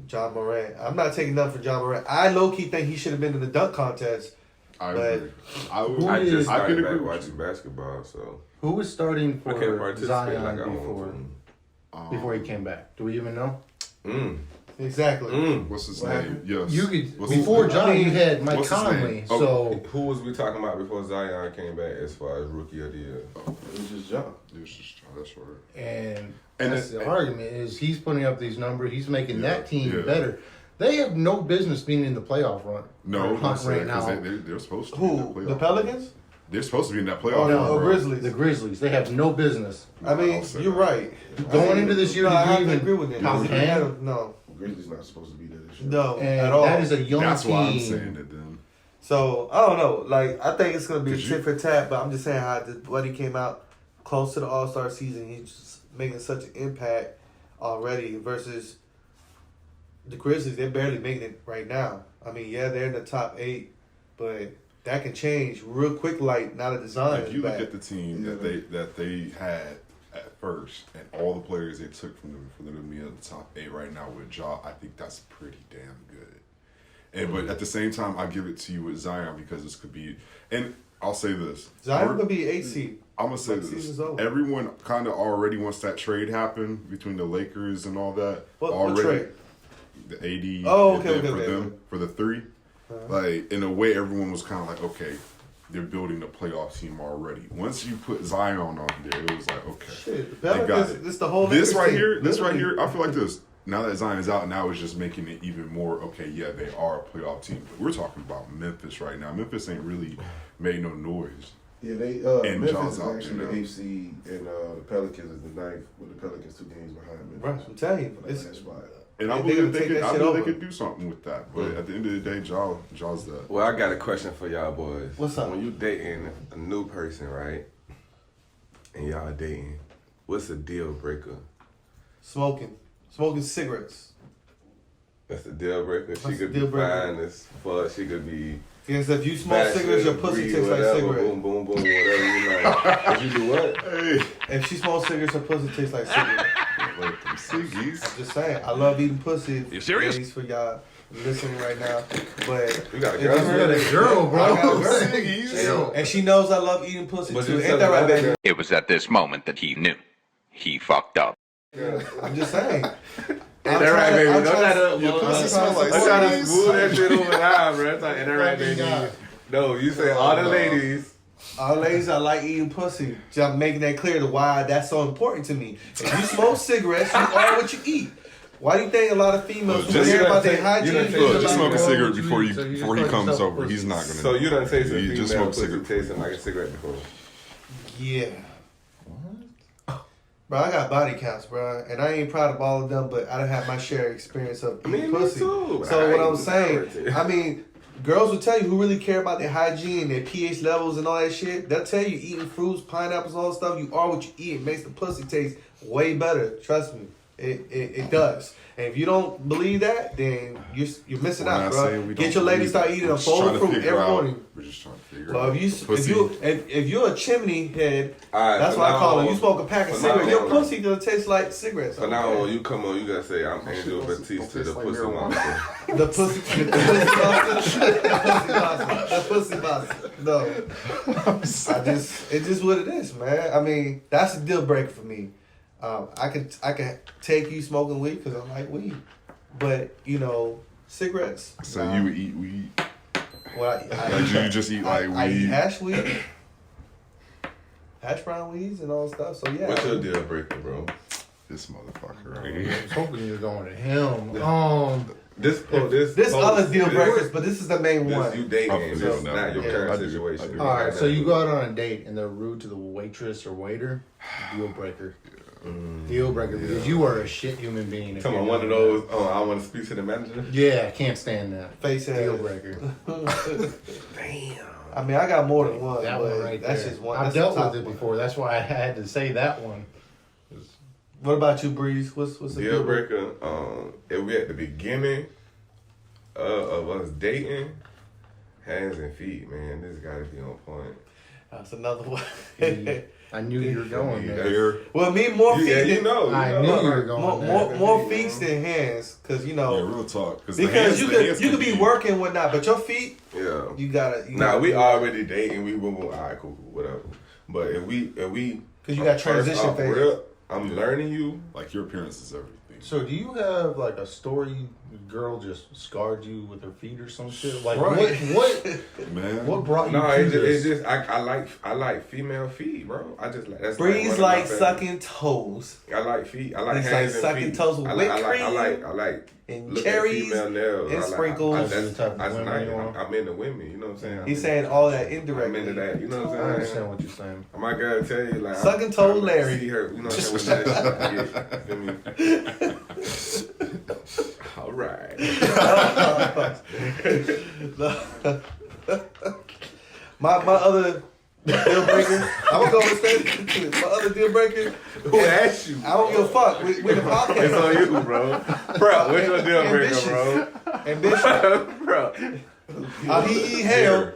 John Morant. I'm not taking nothing for John Morant. I low key think he should have been in the dunk contest. I But- agree. I would. Who I is- just I started can back agree with watching you. basketball, so Who was starting I can't for participate Zion like I before, want before he came back? Do we even know? to. Exactly. What's his What name? happened? Yes. You could What's his before name? John, you had Mike What's his name? Conley. Oh, So Who was we talking about before Zion came back as far as rookie of the year? It was just John. It's just, that's right. and And that's it- the argument is he's putting up these numbers. He's making Yeah, that team yeah. better. They have no business being in the playoff run. No, or I'm hunt saying right now. because they're supposed to be in that Who? playoff. The Pelicans? They're supposed to be in that Oh, playoff. no, run, or bro. Grizzlies. The Grizzlies, they have no business. I mean, I'll say you're that. right. Going into this year, no, do I you have to even agree with him. top Because if 10? you had him- No, Grizzlies not supposed to be there this year. no, And at all. that is a young That's team. why I'm saying it then. So I don't know. Like I think it's gonna be a Did you- tit for tat, but I'm just saying how when he came out close to the All-Star season, he's just making such an impact already. Versus the Grizzlies, they're barely making it right now. I mean, yeah, they're in the top 8, but that can change real quick. Like now that the Zion If is you look back. at the team that they had at first, and all the players they took from them for them to be in the top 8 right now with Ja, I think that's pretty damn good. And but at the same time, I give it to you with Zion because this could be. And I'll say this: Zion could be 8 seed. I'm gonna say Like, this. season's over. Everyone kind of already wants that trade happen between the Lakers and all that. What already, trade? The AD. Oh, and okay, then okay, for okay, them okay. for the 3. Like in a way, everyone was kind of like, okay, they're building the playoff team already. Once you put Zion on there, it was like, okay, Shit, the they got Pelicans, it. this the whole This Lakers right team, here, literally. I feel like this. Now that Zion is out, now it's just making it even more. Okay, yeah, they are a playoff team. But we're talking about Memphis right now. Memphis ain't really made no noise. Yeah, they And Memphis John's is out actually there the now. 8th seed, and the Pelicans is the 9th, with the Pelicans 2 games behind Right, Memphis. I'm telling you, For that it's, last spot. And I They believe gonna they take could. that I shit believe they over. could do something with that. But at the end of the day, Jaw's that. Well, I got a question for y'all boys. What's up? When you dating a new person, right? And y'all dating, what's a deal breaker? smoking cigarettes. That's the deal breaker. What's She the could deal be breaker? fine as fuck. She could be. Because if you smoke bachelor, cigarettes, your pussy degree, tastes like whatever, cigarette. Boom, boom, boom, whatever you like. If you do what? Hey, If she smokes cigarettes, her pussy tastes like cigarette. like them ciggies. I'm just saying, I love eating pussy. You serious? Ladies, for y'all listening right now, but You got a if girl? you You got really- a girl, bro. I got a girl. Ciggies. and she knows I love eating pussy But too. you Ain't said that right, another baby? It was at this moment that he knew. He fucked up. I'm just saying. Ain't that right, baby? I'm Don't try trying to. Your pussy smell like I'm trying to sneeze. smooth that shit over now, bro. Ain't that right, Fucking baby? God. No, you say all the ladies. All ladies, I like eating pussy. So I'm making that clear to why that's so important to me. If you smoke cigarettes, you are what you eat. Why do you think a lot of females who Just- care about their you hygiene? done feel Look, like just smoke a girl, cigarette you before eat, so you just before he call comes yourself over. pussy. He's not gonna. So you done tasted You female just smoke pussy cigarette. tasting like a cigarette before? Yeah. Bro, I got body counts, bro, and I ain't proud of all of them, but I done had my share of experience of eating me pussy. too. So what I I'm ain't saying, never I mean, girls will tell you who really care about their hygiene, their pH levels, and all that shit. They'll tell you eating fruits, pineapples, all that stuff. You are what you eat. It makes the pussy taste way better. Trust me, it does. And if you don't believe that, then you're missing We're out, not bro. saying we Get don't your lady believe start it. eating We're a just bowl trying of to fruit figure every out- morning. We're just trying to figure Well, out. if you're a chimney head, Alright, that's for what I now call it. on- You smoke a pack of for now cigarettes, your on- pussy gonna taste like cigarettes. So now Okay. when you come on, you gotta say I'm Angel Batista, the like pussy marijuana. monster. The pussy the pussy monster. No, it's just what it is, man. I mean, that's a deal breaker for me. I can take you smoking weed because I like weed, but cigarettes. So nah. you would eat weed? Well, I Like you just eat like I eat weed? hash weed, hash brown weeds, and all stuff. So yeah. What's your deal breaker, bro? This motherfucker I right here. was hoping you were going to him. There's This other deal breakers, but this is the main This one. you dating, Oh, this so- is not your yeah, current I do. situation. All right, so you go out on a date and they're rude to the waitress or waiter. Deal breaker. Deal breaker because you are a shit human being. if Come you're on, one of doing those. Oh, I want to speak to the manager. that. Yeah, I can't stand that. Face Deal ass. breaker. Damn. I mean, I got more than one. That but one right that's there. just one. I've That's dealt the top with it one. before. That's why I had to say that one. What about you, Breeze? What's the Deal breaker. If we at the beginning of us dating, hands and feet, man, this gotta be on point. That's another one. I knew you were going there. Hair. Well, me more feet. Yeah, you than, know. I knew you were going more there. more feet than hands, because Yeah, real talk. because the hands you could be working and whatnot, but your feet, Yeah. you gotta. Nah, we already dating. We will. All right, cool, whatever. But if we, because you got first transition off phase. rip, I'm learning you. Like your appearance is everything. So, do you have like a story? Girl just scarred you with her feet or some shit. Like Right. Man. what brought you No, to it's this? just I like female feet, bro. I just like that's Breeze one of my like favorite- sucking toes I like feet. I like He's hands like and sucking feet. toes with I whipped like cream and and look cherries at female nails. and I like, sprinkles. I, Those are the type of that's women nice. you want. I'm into women. You know what I'm saying? He's saying all that I'm indirectly. into that. You know what I I'm saying? understand what you're saying. I might gotta tell you like Sucking I'm toe trying to Larry. See her, you know what I'm saying? Feel me? All right. my other deal breaker. I'm gonna go with that. My other deal breaker. Who asked you? I don't give a fuck. We the It's podcast. on you, bro. Bro, what's your deal breaker, Ambitious. bro? Ambitious. Bro. He eat hell.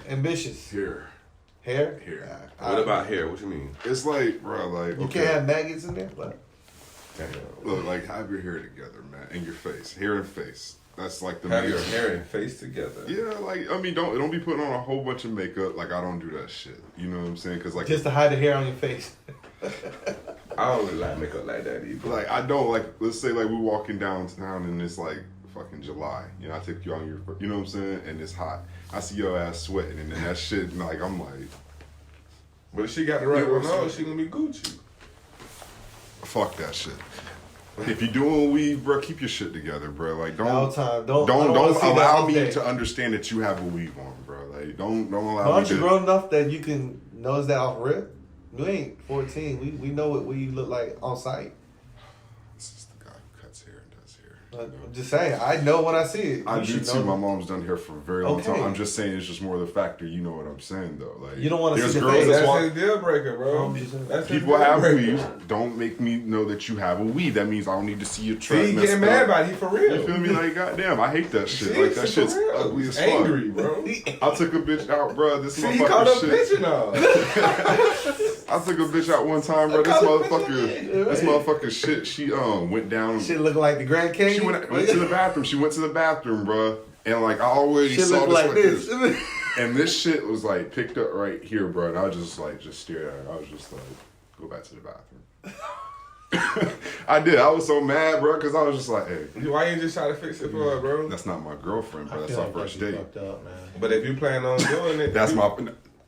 Ambitious. Here. Hair. Here. What about hair? What you mean? It's like, bro, like, You okay. can't have maggots in there. Like, Damn. Look, like, have your hair together, man. And your face. Hair and face. That's like the Have major- your hair and face together. Yeah, like, I mean, don't be putting on a whole bunch of makeup. Like, I don't do that shit. You know what I'm saying? Because, like, just to hide the hair on your face. I don't really like makeup like that either. like, I don't, like, let's say, like, we're walking downtown and it's, like, fucking July. You know, I take you on your, you know what I'm saying? And it's hot. I see your ass sweating and then that shit, like, I'm like, But if she got the right Yeah, one so- on, she gonna be Gucci. fuck that shit. If you're doing weave, bro, keep your shit together, bro. Like, All don't time. Don't don't see that allow all me day. to understand that you have a weave on, bro. Like, don't allow But me aren't you to. grown enough that you can notice that off rip? You ain't 14. We know what we look like on site. This is the guy who cuts hair and does hair. I'm just saying. I know when I see it. I You do should too. know. My mom's done hair for a very long Okay. time. I'm just saying it's just more the factor. You know what I'm saying, though. Like, You don't wanna there's see the girls face. that's That's walk- his deal breaker, bro. That's his People deal have breaker. weaves. Don't make me know that you have a weave. That means I don't need to see your See, truck he messed getting mad up. about it. He for real. You feel me? Like, goddamn, I hate that shit. See, Like, that he shit's for real. ugly as fuck. Angry, bro. I took a bitch out, bro. This See, he called motherfucker up shit. bitching on. I took a bitch out one time, bro. This motherfucker shit. She went down. Shit look like the Grand Canyon. She went to the bathroom. She went to the bathroom, bro. And like I always Shit saw look this like this. And this shit was like picked up right here, bro. And I was just like, just stared at her. I was just like, go back to the bathroom. I did. I was so mad, bro, because I was just like, hey, Why you just try to fix it for her, bro? that's not my girlfriend, bro. That's feel our like first that'd be date. fucked up, man. But if you plan on doing it, That's my.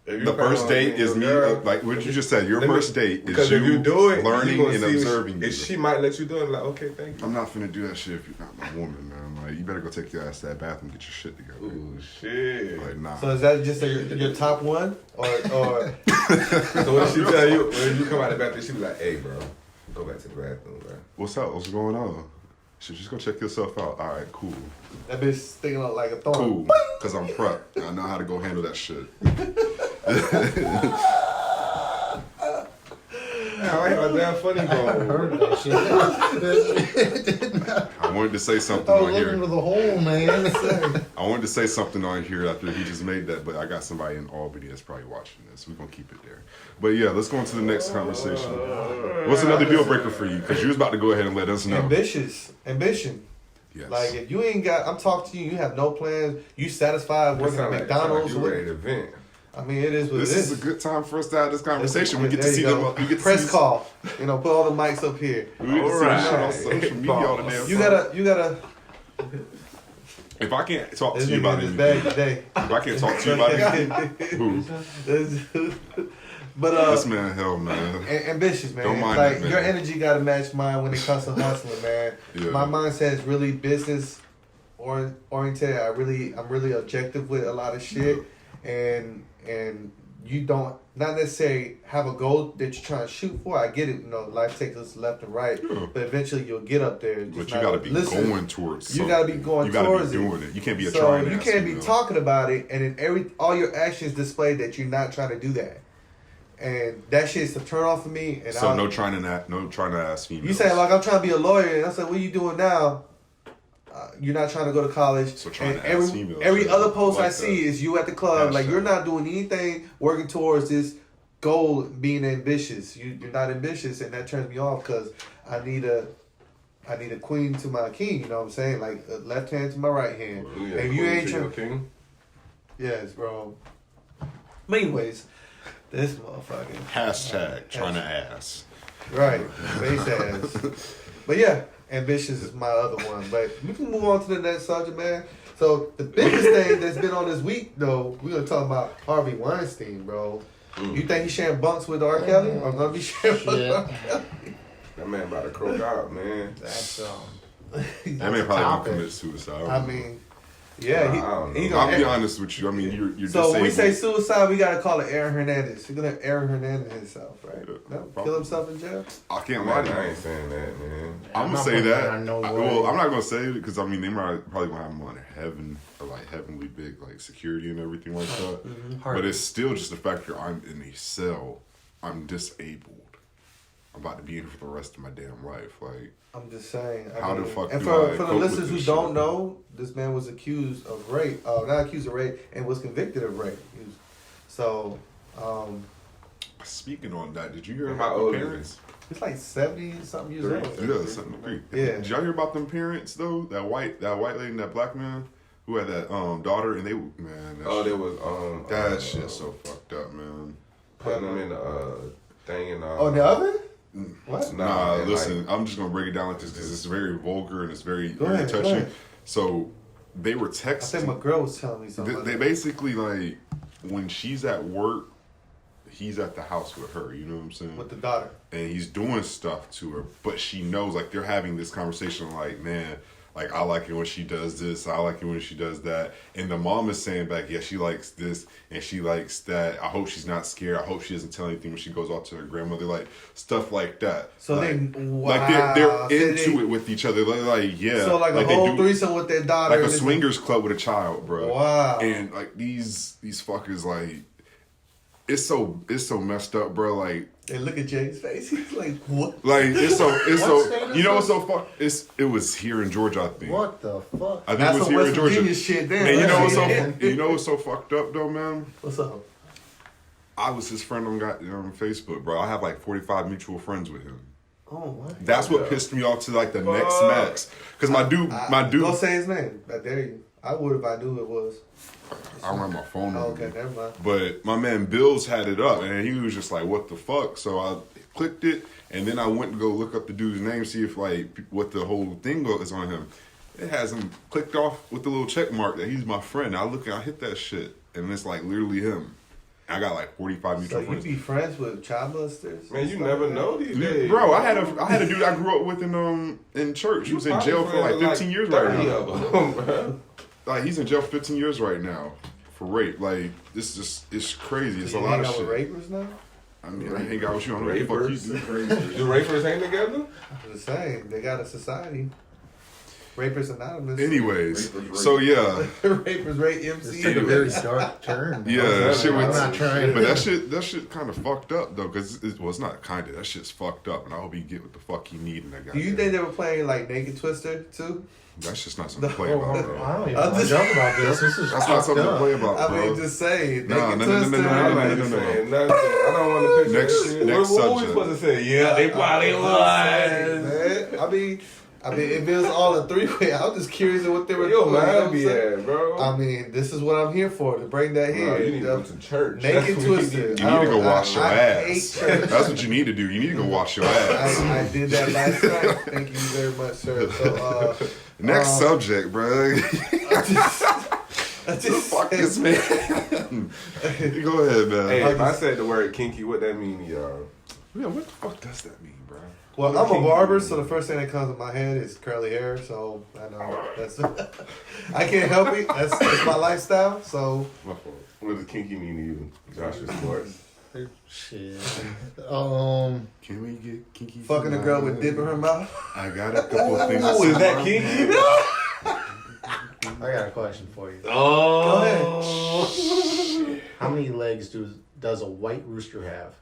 if you The plan first on date being is me, your girl, like what you just said. Your first date is because you, if you do it, learning you gonna and see observing. If she might let you do it, like, okay, thank you. I'm not finna do that shit if you're not my woman, man. Like, you better go take your ass to that bathroom and get your shit together. Ooh, shit. Like, nah. So is that just your top one, or So when she tell you, when you come out of the bathroom, she be like, hey, bro, go back to the bathroom, bro. What's up? What's going on? Should just go check yourself out. All right, cool. that bitch sticking out like a thorn? Cool. Because I'm prepped. I know how to go handle that shit. Yeah, I ain't my damn funny, I bro. heard that shit. I wanted to say something I was on looking here. for the hole, man. I wanted to say something on here after he just made that, but I got somebody in Albany that's probably watching this. We're going to keep it there. But yeah, let's go on to the next conversation. What's another deal breaker for you? Because you was about to go ahead and let us know. Ambition. Yes. Like if you ain't got, I'm talking to you. You have no plans. You satisfied It working at sound like McDonald's. you ready to vent. I mean, it is what This it is. is a good time for us to have this conversation. We get to There you see go. them. We get to Press see call. You know, put all the mics up here. We get to see this shit on social media all the damn You time. gotta. If I can't talk This to you nigga about in his anything, bag today. if I can't talk to you about anything, who? But This man, hell, man. ambitious, man. Don't mind like it, man. your energy gotta match mine when it comes to hustling, man. Yeah. My mindset is really business oriented. I'm really objective with a lot of shit, and you don't not necessarily have a goal that you're trying to shoot for. I get it, you know, life takes us left and right, Yeah. but eventually you'll get up there. But you gotta be going towards something. You gotta be going You gotta towards be doing it. You can't be a so trying you ass can't be female. talking about it, and then all your actions display that you're not trying to do that, and that shit's a turn off for me. And So no trying to ask females. you say like I'm trying to be a lawyer, and I said, what are you doing now? You're not trying to go to college. So trying and to ask females, every yeah, other post like I see that. is you at the club. Like Hashtag. you're not doing anything working towards this goal, being ambitious. You're not ambitious, and that turns me off because I need a queen to my king. You know what I'm saying? Like a left hand to my right hand. Yeah, and you queen ain't to your trying. king. Yes, bro. But anyways, this motherfucker. Hashtag trying to ass. Right, face ass. But yeah, ambitious is my other one. But we can move on to the next subject, man. So the biggest thing that's been on this week, though, we're gonna talk about Harvey Weinstein, bro. You think he's sharing bunks with R. Kelly, or gonna be sharing with R. Kelly? That man about to croak out, man. That's That man probably gonna topic. commit suicide. I mean, yeah, I don't know. he I'll be gonna. honest with you. I mean, you're So when we say disabled. suicide, we gotta call it Aaron Hernandez. He's gonna Aaron Hernandez himself, right? Yeah, No, probably. kill himself in jail. I can't Man, lie. I ain't saying that, man. I'm gonna not say putting that. that on no Well, way. I'm not gonna say it because I mean they might probably gonna have him on heaven or like heavenly big like security and everything like that. But it's still just the fact that I'm in a cell. I'm disabled. I'm about to be in for the rest of my damn life. Like I'm just saying. How the fuck And do for I the cope with listeners who this don't shit? know, this man was accused of rape. Not accused of rape, and was convicted of rape. So, speaking on that, did you hear How about old the is parents? he's like 70-something years old. Yeah, 73. Yeah. Did y'all hear about them parents though? That white lady and that black man who had that daughter and they man. That Oh, shit, there was that shit's so fucked up, man. putting them in the thing and Oh, the oven? What? Nah, and, listen, I'm just gonna break it down like this because it's very vulgar and it's very, very ahead, go touching. ahead. So they were I think my texting. girl was telling me something. They basically like when she's at work, he's at the house with her. You know what I'm saying? with the daughter. And he's doing stuff to her, but she knows like they're having this conversation like, man, like I like it when she does this, I like it when she does that. And the mom is saying back, yeah, she likes this and she likes that. I hope she's not scared. I hope she doesn't tell anything when she goes off to her grandmother, like stuff like that. So like, they, like wow. they're So into they- it with each other. Like yeah. So like a they whole do- threesome with their daughter. like a and it's swingers club with a child, bro. Wow. And like these fuckers like it's so messed up, bro. Like And look at Jay's face. He's like, what? Like it's What state so is you know what's this? so fuck it was here in Georgia, I think. What the fuck? I think That's it was some here in West Georgia. Virginia shit there. And you know what's right? so fucked up though, man? What's up? I was his friend on Facebook, bro. I have like 45 mutual friends with him. Oh, what? That's what pissed me off to like the next max. Cause my dude Don't say his name. I dare you. I would if I knew it was. I don't have my phone Oh, on okay, me. never mind. But my man Bills had it up and he was just like, what the fuck? So clicked it, and then I went to go look up the dude's name, see if like what the whole thing is on him. It has him clicked off with the little check mark that he's my friend. I hit that shit, and it's like literally him. I got like 45 mutual So you friends. be friends with child molesters? Man, you never know these days. Bro, I had a dude I grew up with in church. He was in jail for like 15 years right now. Like he's in jail for 15 years right now for rape. Like it's crazy. It's So a you lot hang of out shit. with rapers now? I mean, I hang out with you on the fuck you do. Do rapers hang together? I'm just saying, they got a society. Rapers Anonymous. Anyways, so yeah, Rapers rate This MC. took a very dark turn. yeah, that shit I'm was. not trying. But that shit kind of fucked up though, because it's not kind of. That shit's fucked up, and I hope he get what the fuck he need in that guy. Do you think they were playing like Naked Twister too? That's just not something to play about, bro. I don't even I'm want to just- joke about this. This is That's not something to fucked play up. about, I bro. mean, just saying. Nah, Naked no, Twister. no. I ain't saying nothing. I don't want to picture Next- that shit. next What we subject. supposed to say? Yeah, they probably was. Man, I mean, if it was all a three-way, I was just curious of what they were Yo, doing. You know man, what I'm be saying? at, bro. I mean, this is what I'm here for, to bring that here. Bro, you need to go to church. Naked That's what you Twister. You need to go wash your I hate ass. church. That's what you need to do. You need to go wash your ass. I did that last night. Thank you very much, sir. So, Next subject, bro. I just Fuck this man. Go ahead, man. Hey, if I said the word kinky, what that mean to y'all? Yeah, what the fuck does that mean, bro? Well, I'm a barber, so the first thing that comes to my head is curly hair. So I know that's I can't help it. That's my lifestyle. So My fault. What does kinky mean to you, Joshua Sports? Shit. Can we get kinky? fucking a girl with dip in her mouth. I got a couple things. Oh, is that kinky? I got a question for you. Go ahead. How many legs does a white rooster have?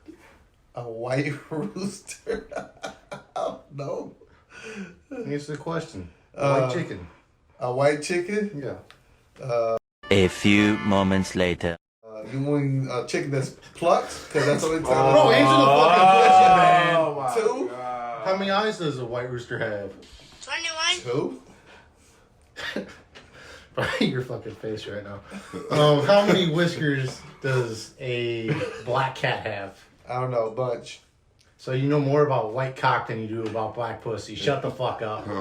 A white rooster. Oh, no. Answer the question. White chicken. A white chicken. Yeah. A few moments later. You mean a chicken that's plucked? Because that's the only time. Bro, answer the fucking question, man. my Two? God. How many eyes does a white rooster have? 2. Your fucking face right now. How many whiskers does a black cat have? I don't know, a bunch. So you know more about white cock than you do about black pussy. Shut the fuck up. Boom!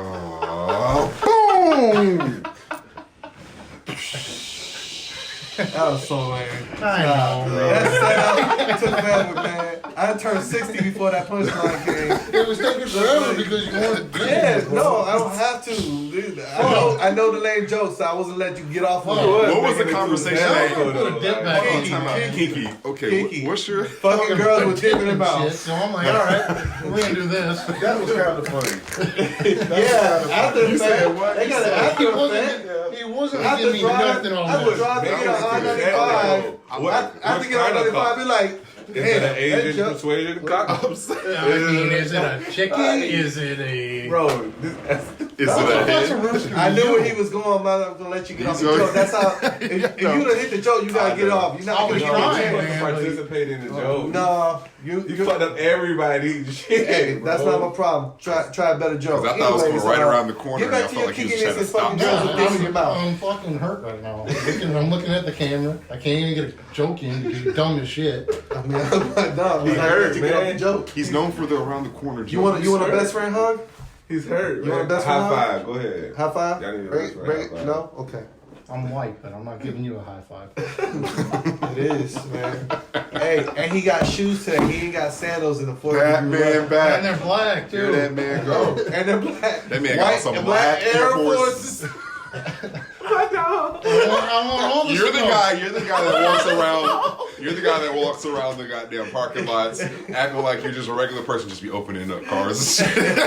That was so lame. I know, bro. That took forever, man. I turned 60 before that punchline came. It was taking forever because you wanted to. Yeah, no, I don't have to. Dude, I know the lame jokes, so I wasn't letting you get off on it. What was the conversation? I'm gonna put a dip back on Time out. Kinky. Okay, Kinky. what's your? Fucking girls with dip in their shit. mouth. So I'm like, all right, we're gonna do this. That was kind of funny. Yeah, after the said fact, what? they got an He after effect. wasn't. He wasn't After giving me nothing on I would this. drive to get on I-95. After get on I-95, be like, Is it an Asian persuasion cock? I mean, is it a chicken? Is it a? Bro, Is it a That's head? a rooster. I knew where he was going, man. I'm gonna let you get off the joke. That's how. If you done hit the joke, you gotta get off. You're not I gonna was get trying, off. man. participate in the joke. No, You fucked up everybody's shit. Hey, that's bro. not my problem. Try a better joke. Because I thought it was Anyways, going right around the corner, Get and I back to felt your like he was kickiness trying to and stop fucking me. girls with dip in your mouth. I'm fucking hurt right now. I'm looking at the camera. I can't even get a joke in because you're dumb as shit. I mean, I'm not dumb. He I'm not hurt, let you get off the man. joke. He's known for the around the corner joke. You want a best friend hug? He's hurt. You want man. a best High friend? five. Go ahead. High five? Y'all need a Break- best friend break- high five. No? Okay. I'm white, but I'm not giving you a high five. It is, man. Hey, and he got shoes today. He ain't got sandals in the 40s. Batman And back. they're black Here too. that man go. And they're black. That man got some black Air Forces. I want all the You're the snow. guy. You're the guy that walks around. You're the guy that walks around the goddamn parking lots, acting like you're just a regular person, just be opening up cars and shit.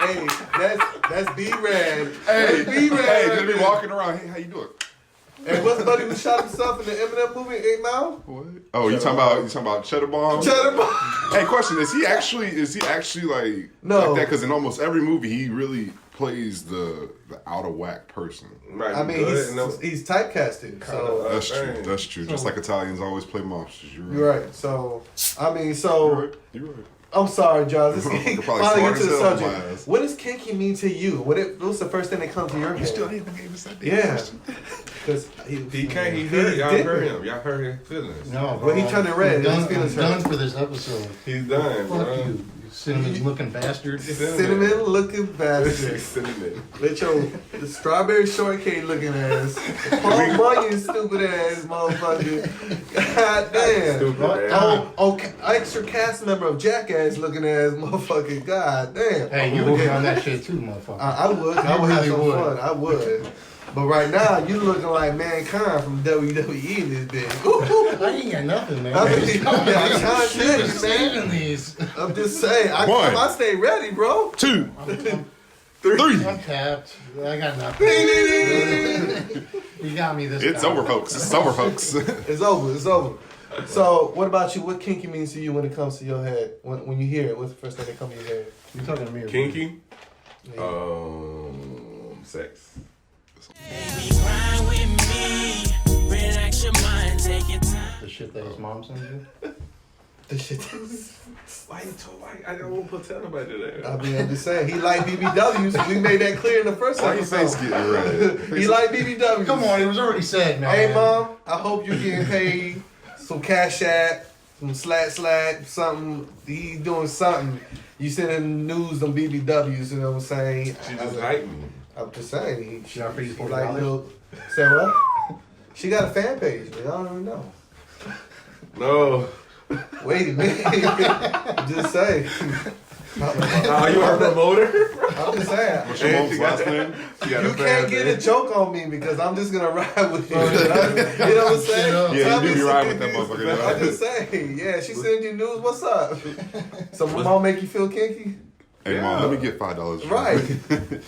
Hey, that's B-Rad. Hey, That's B-Rad. hey, just be walking around. Hey, how you doing? Hey, what's the buddy who shot himself in the Eminem movie, 8 Mile? What? Oh, you talking about Cheddar Bomb? Cheddar Bomb. Hey, question: Is he actually like No. like that? Because in almost every movie, he really plays the out of whack person. Might I be mean, good, no. he's typecasted. So That's true. Dang. That's true. Just like Italians always play mobsters. you're right. So I mean, You're so right. You're right. I'm sorry, Josh. Let's Probably finally get to the smart as hell, subject. my ass. What does kinky mean to you? What's the first thing that comes to your head? You still ain't even gave us that Yeah. question. Because He can't. He heard. Y'all didn't. heard him. Y'all heard his feelings. No, bro. Well, he turned it red. I'm His done, feelings I'm done hurt. for this episode. He's done, Fuck bro. you cinnamon looking bastard. Cinnamon looking bastard. Cinnamon. Let your the strawberry shortcake looking ass, Paul Bunyan stupid ass motherfucker. God damn. Stupid ass. Okay, extra cast member of Jackass looking ass motherfucker. God damn. Hey, you would get on that shit too, motherfucker. I would. I You would have really some would. fun. I would. But right now, you looking like Mankind from WWE in this bitch. I ain't got nothing, man. I'm just I'm trying to tell you, man. saving these. I'm just saying. One. I stay ready, bro. 2, I'm 3. I'm tapped. I got nothing. You got me this It's time. over, folks. It's over, folks. It's over. It's over. So, what about you? What kinky means to you when it comes to your head? When you hear it, what's the first thing that comes to your head? You talking to me? or Kinky. Yeah. Sex. the shit that his mom sends you? The shit. Why you told? I don't want to tell nobody that. I mean, I'm just saying. He like BBWs. We made that clear in the first Why your face episode. getting red? He like BBWs. Come on, it was already said, man. Hey, Mom, I hope you getting paid some Cash App, some Slack, something. He doing something. You sending news on BBWs, you know what I'm saying? She just hyped me. I'm just saying. She offered you She $40? like little. Say what? She got a fan page, but I don't even know. No. Wait a minute. Just say. Are you a promoter? I'm just saying. What's your mom's last name? You can't get a joke on me because I'm just gonna ride with you. You know what I'm saying? Yeah, Tell you do me be some riding with that things. motherfucker. I'm just saying. Yeah, she sends you news. What's up? So my mom make you feel kinky? Hey, Mom, let me get $5. for Right. you.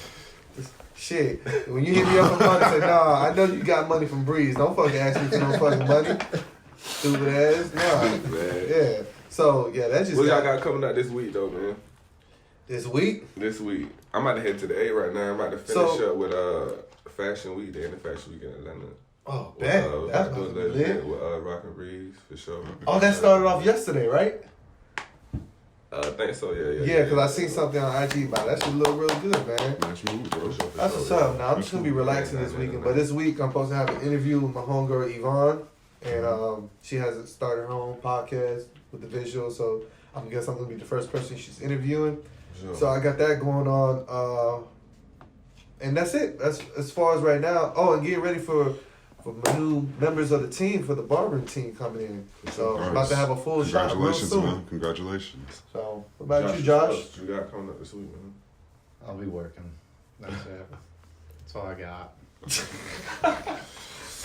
Shit. When you hit me up for money, say, nah, I know you got money from Breeze. Don't fucking ask me for no fucking money. Stupid ass. Nah. Man. Yeah. So, yeah, that's just What y'all got coming out this week, though, man? this week. This week. I'm about to head to the A right now. I'm about to finish up with Fashion Week, the end of Fashion Week in Atlanta. Oh, bad. That's doing about to a be little lit. shit with Rock and Breeze, for sure. Oh, that started off yesterday, right? I think so, yeah. Yeah, because I seen something on IG about it. That should look real good, man. Nice move, bro. That's what's up. Now I'm just gonna be relaxing this weekend, but this week I'm supposed to have an interview with my homegirl Yvonne, and she has started her own podcast with the visual. So I guess I'm gonna be the first person she's interviewing. Sure. So I got that going on, and that's it. That's as far as right now. Oh, and getting ready for my new members of the team for the barbering team coming in. So I'm about to have a full shot real Congratulations, soon. man. Congratulations. So what about you, Josh? What you got coming up this week, man? I'll be working. That's it. That's all I got.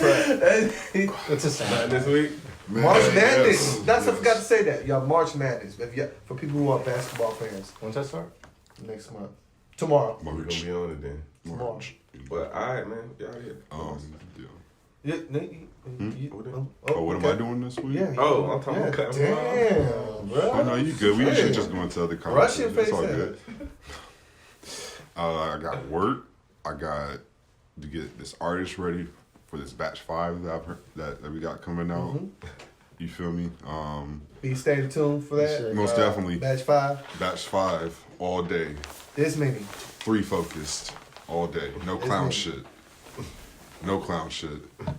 It's a Nothing sad. this week? Man, March yes. Madness. That's I forgot to say that. Y'all, March Madness. If you, for people who are basketball fans, When's that start? next month, tomorrow. We're going to be on it then. March. But, all right, man. Y'all here. Yeah. Yeah, Oh, what am I doing this week? Yeah. Oh, I'm talking yeah. about cutting Damn, bro. Oh, no, you good. We usually just go into other conversations. Russian face It's all ass. good. I got work. I got to get this artist ready for this batch 5 that I've heard, that we got coming out. Mm-hmm. You feel me? Be stay tuned for that. Most definitely. Batch 5. Batch 5 all day. This many. 3 focused all day. No clown shit. No clown shit.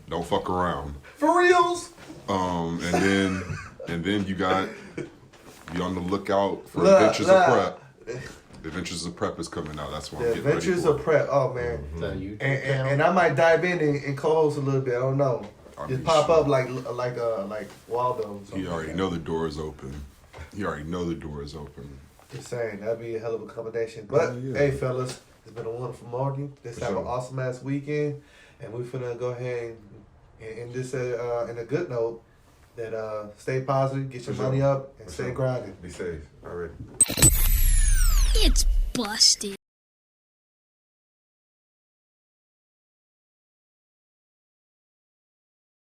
Don't fuck around. For reals. And then you got be on the lookout for Look, Adventures look. of Prep. Adventures of Prep is coming out. That's what The I'm getting ready Adventures for. of Prep. Oh man. Is that a YouTube And channel? I might dive in and co-host a little bit. I don't know. I Just mean, pop shit. up like Waldo. You already know the door is open. You already know the door is open. Just saying, that'd be a hell of a combination. But yeah. hey, fellas, it's been a wonderful morning. Let's For have sure. an awesome ass weekend, and we're finna go ahead and end this in a good note. That stay positive, get your For money sure. up, and For stay sure. grinding. Be safe. Already. It's busted.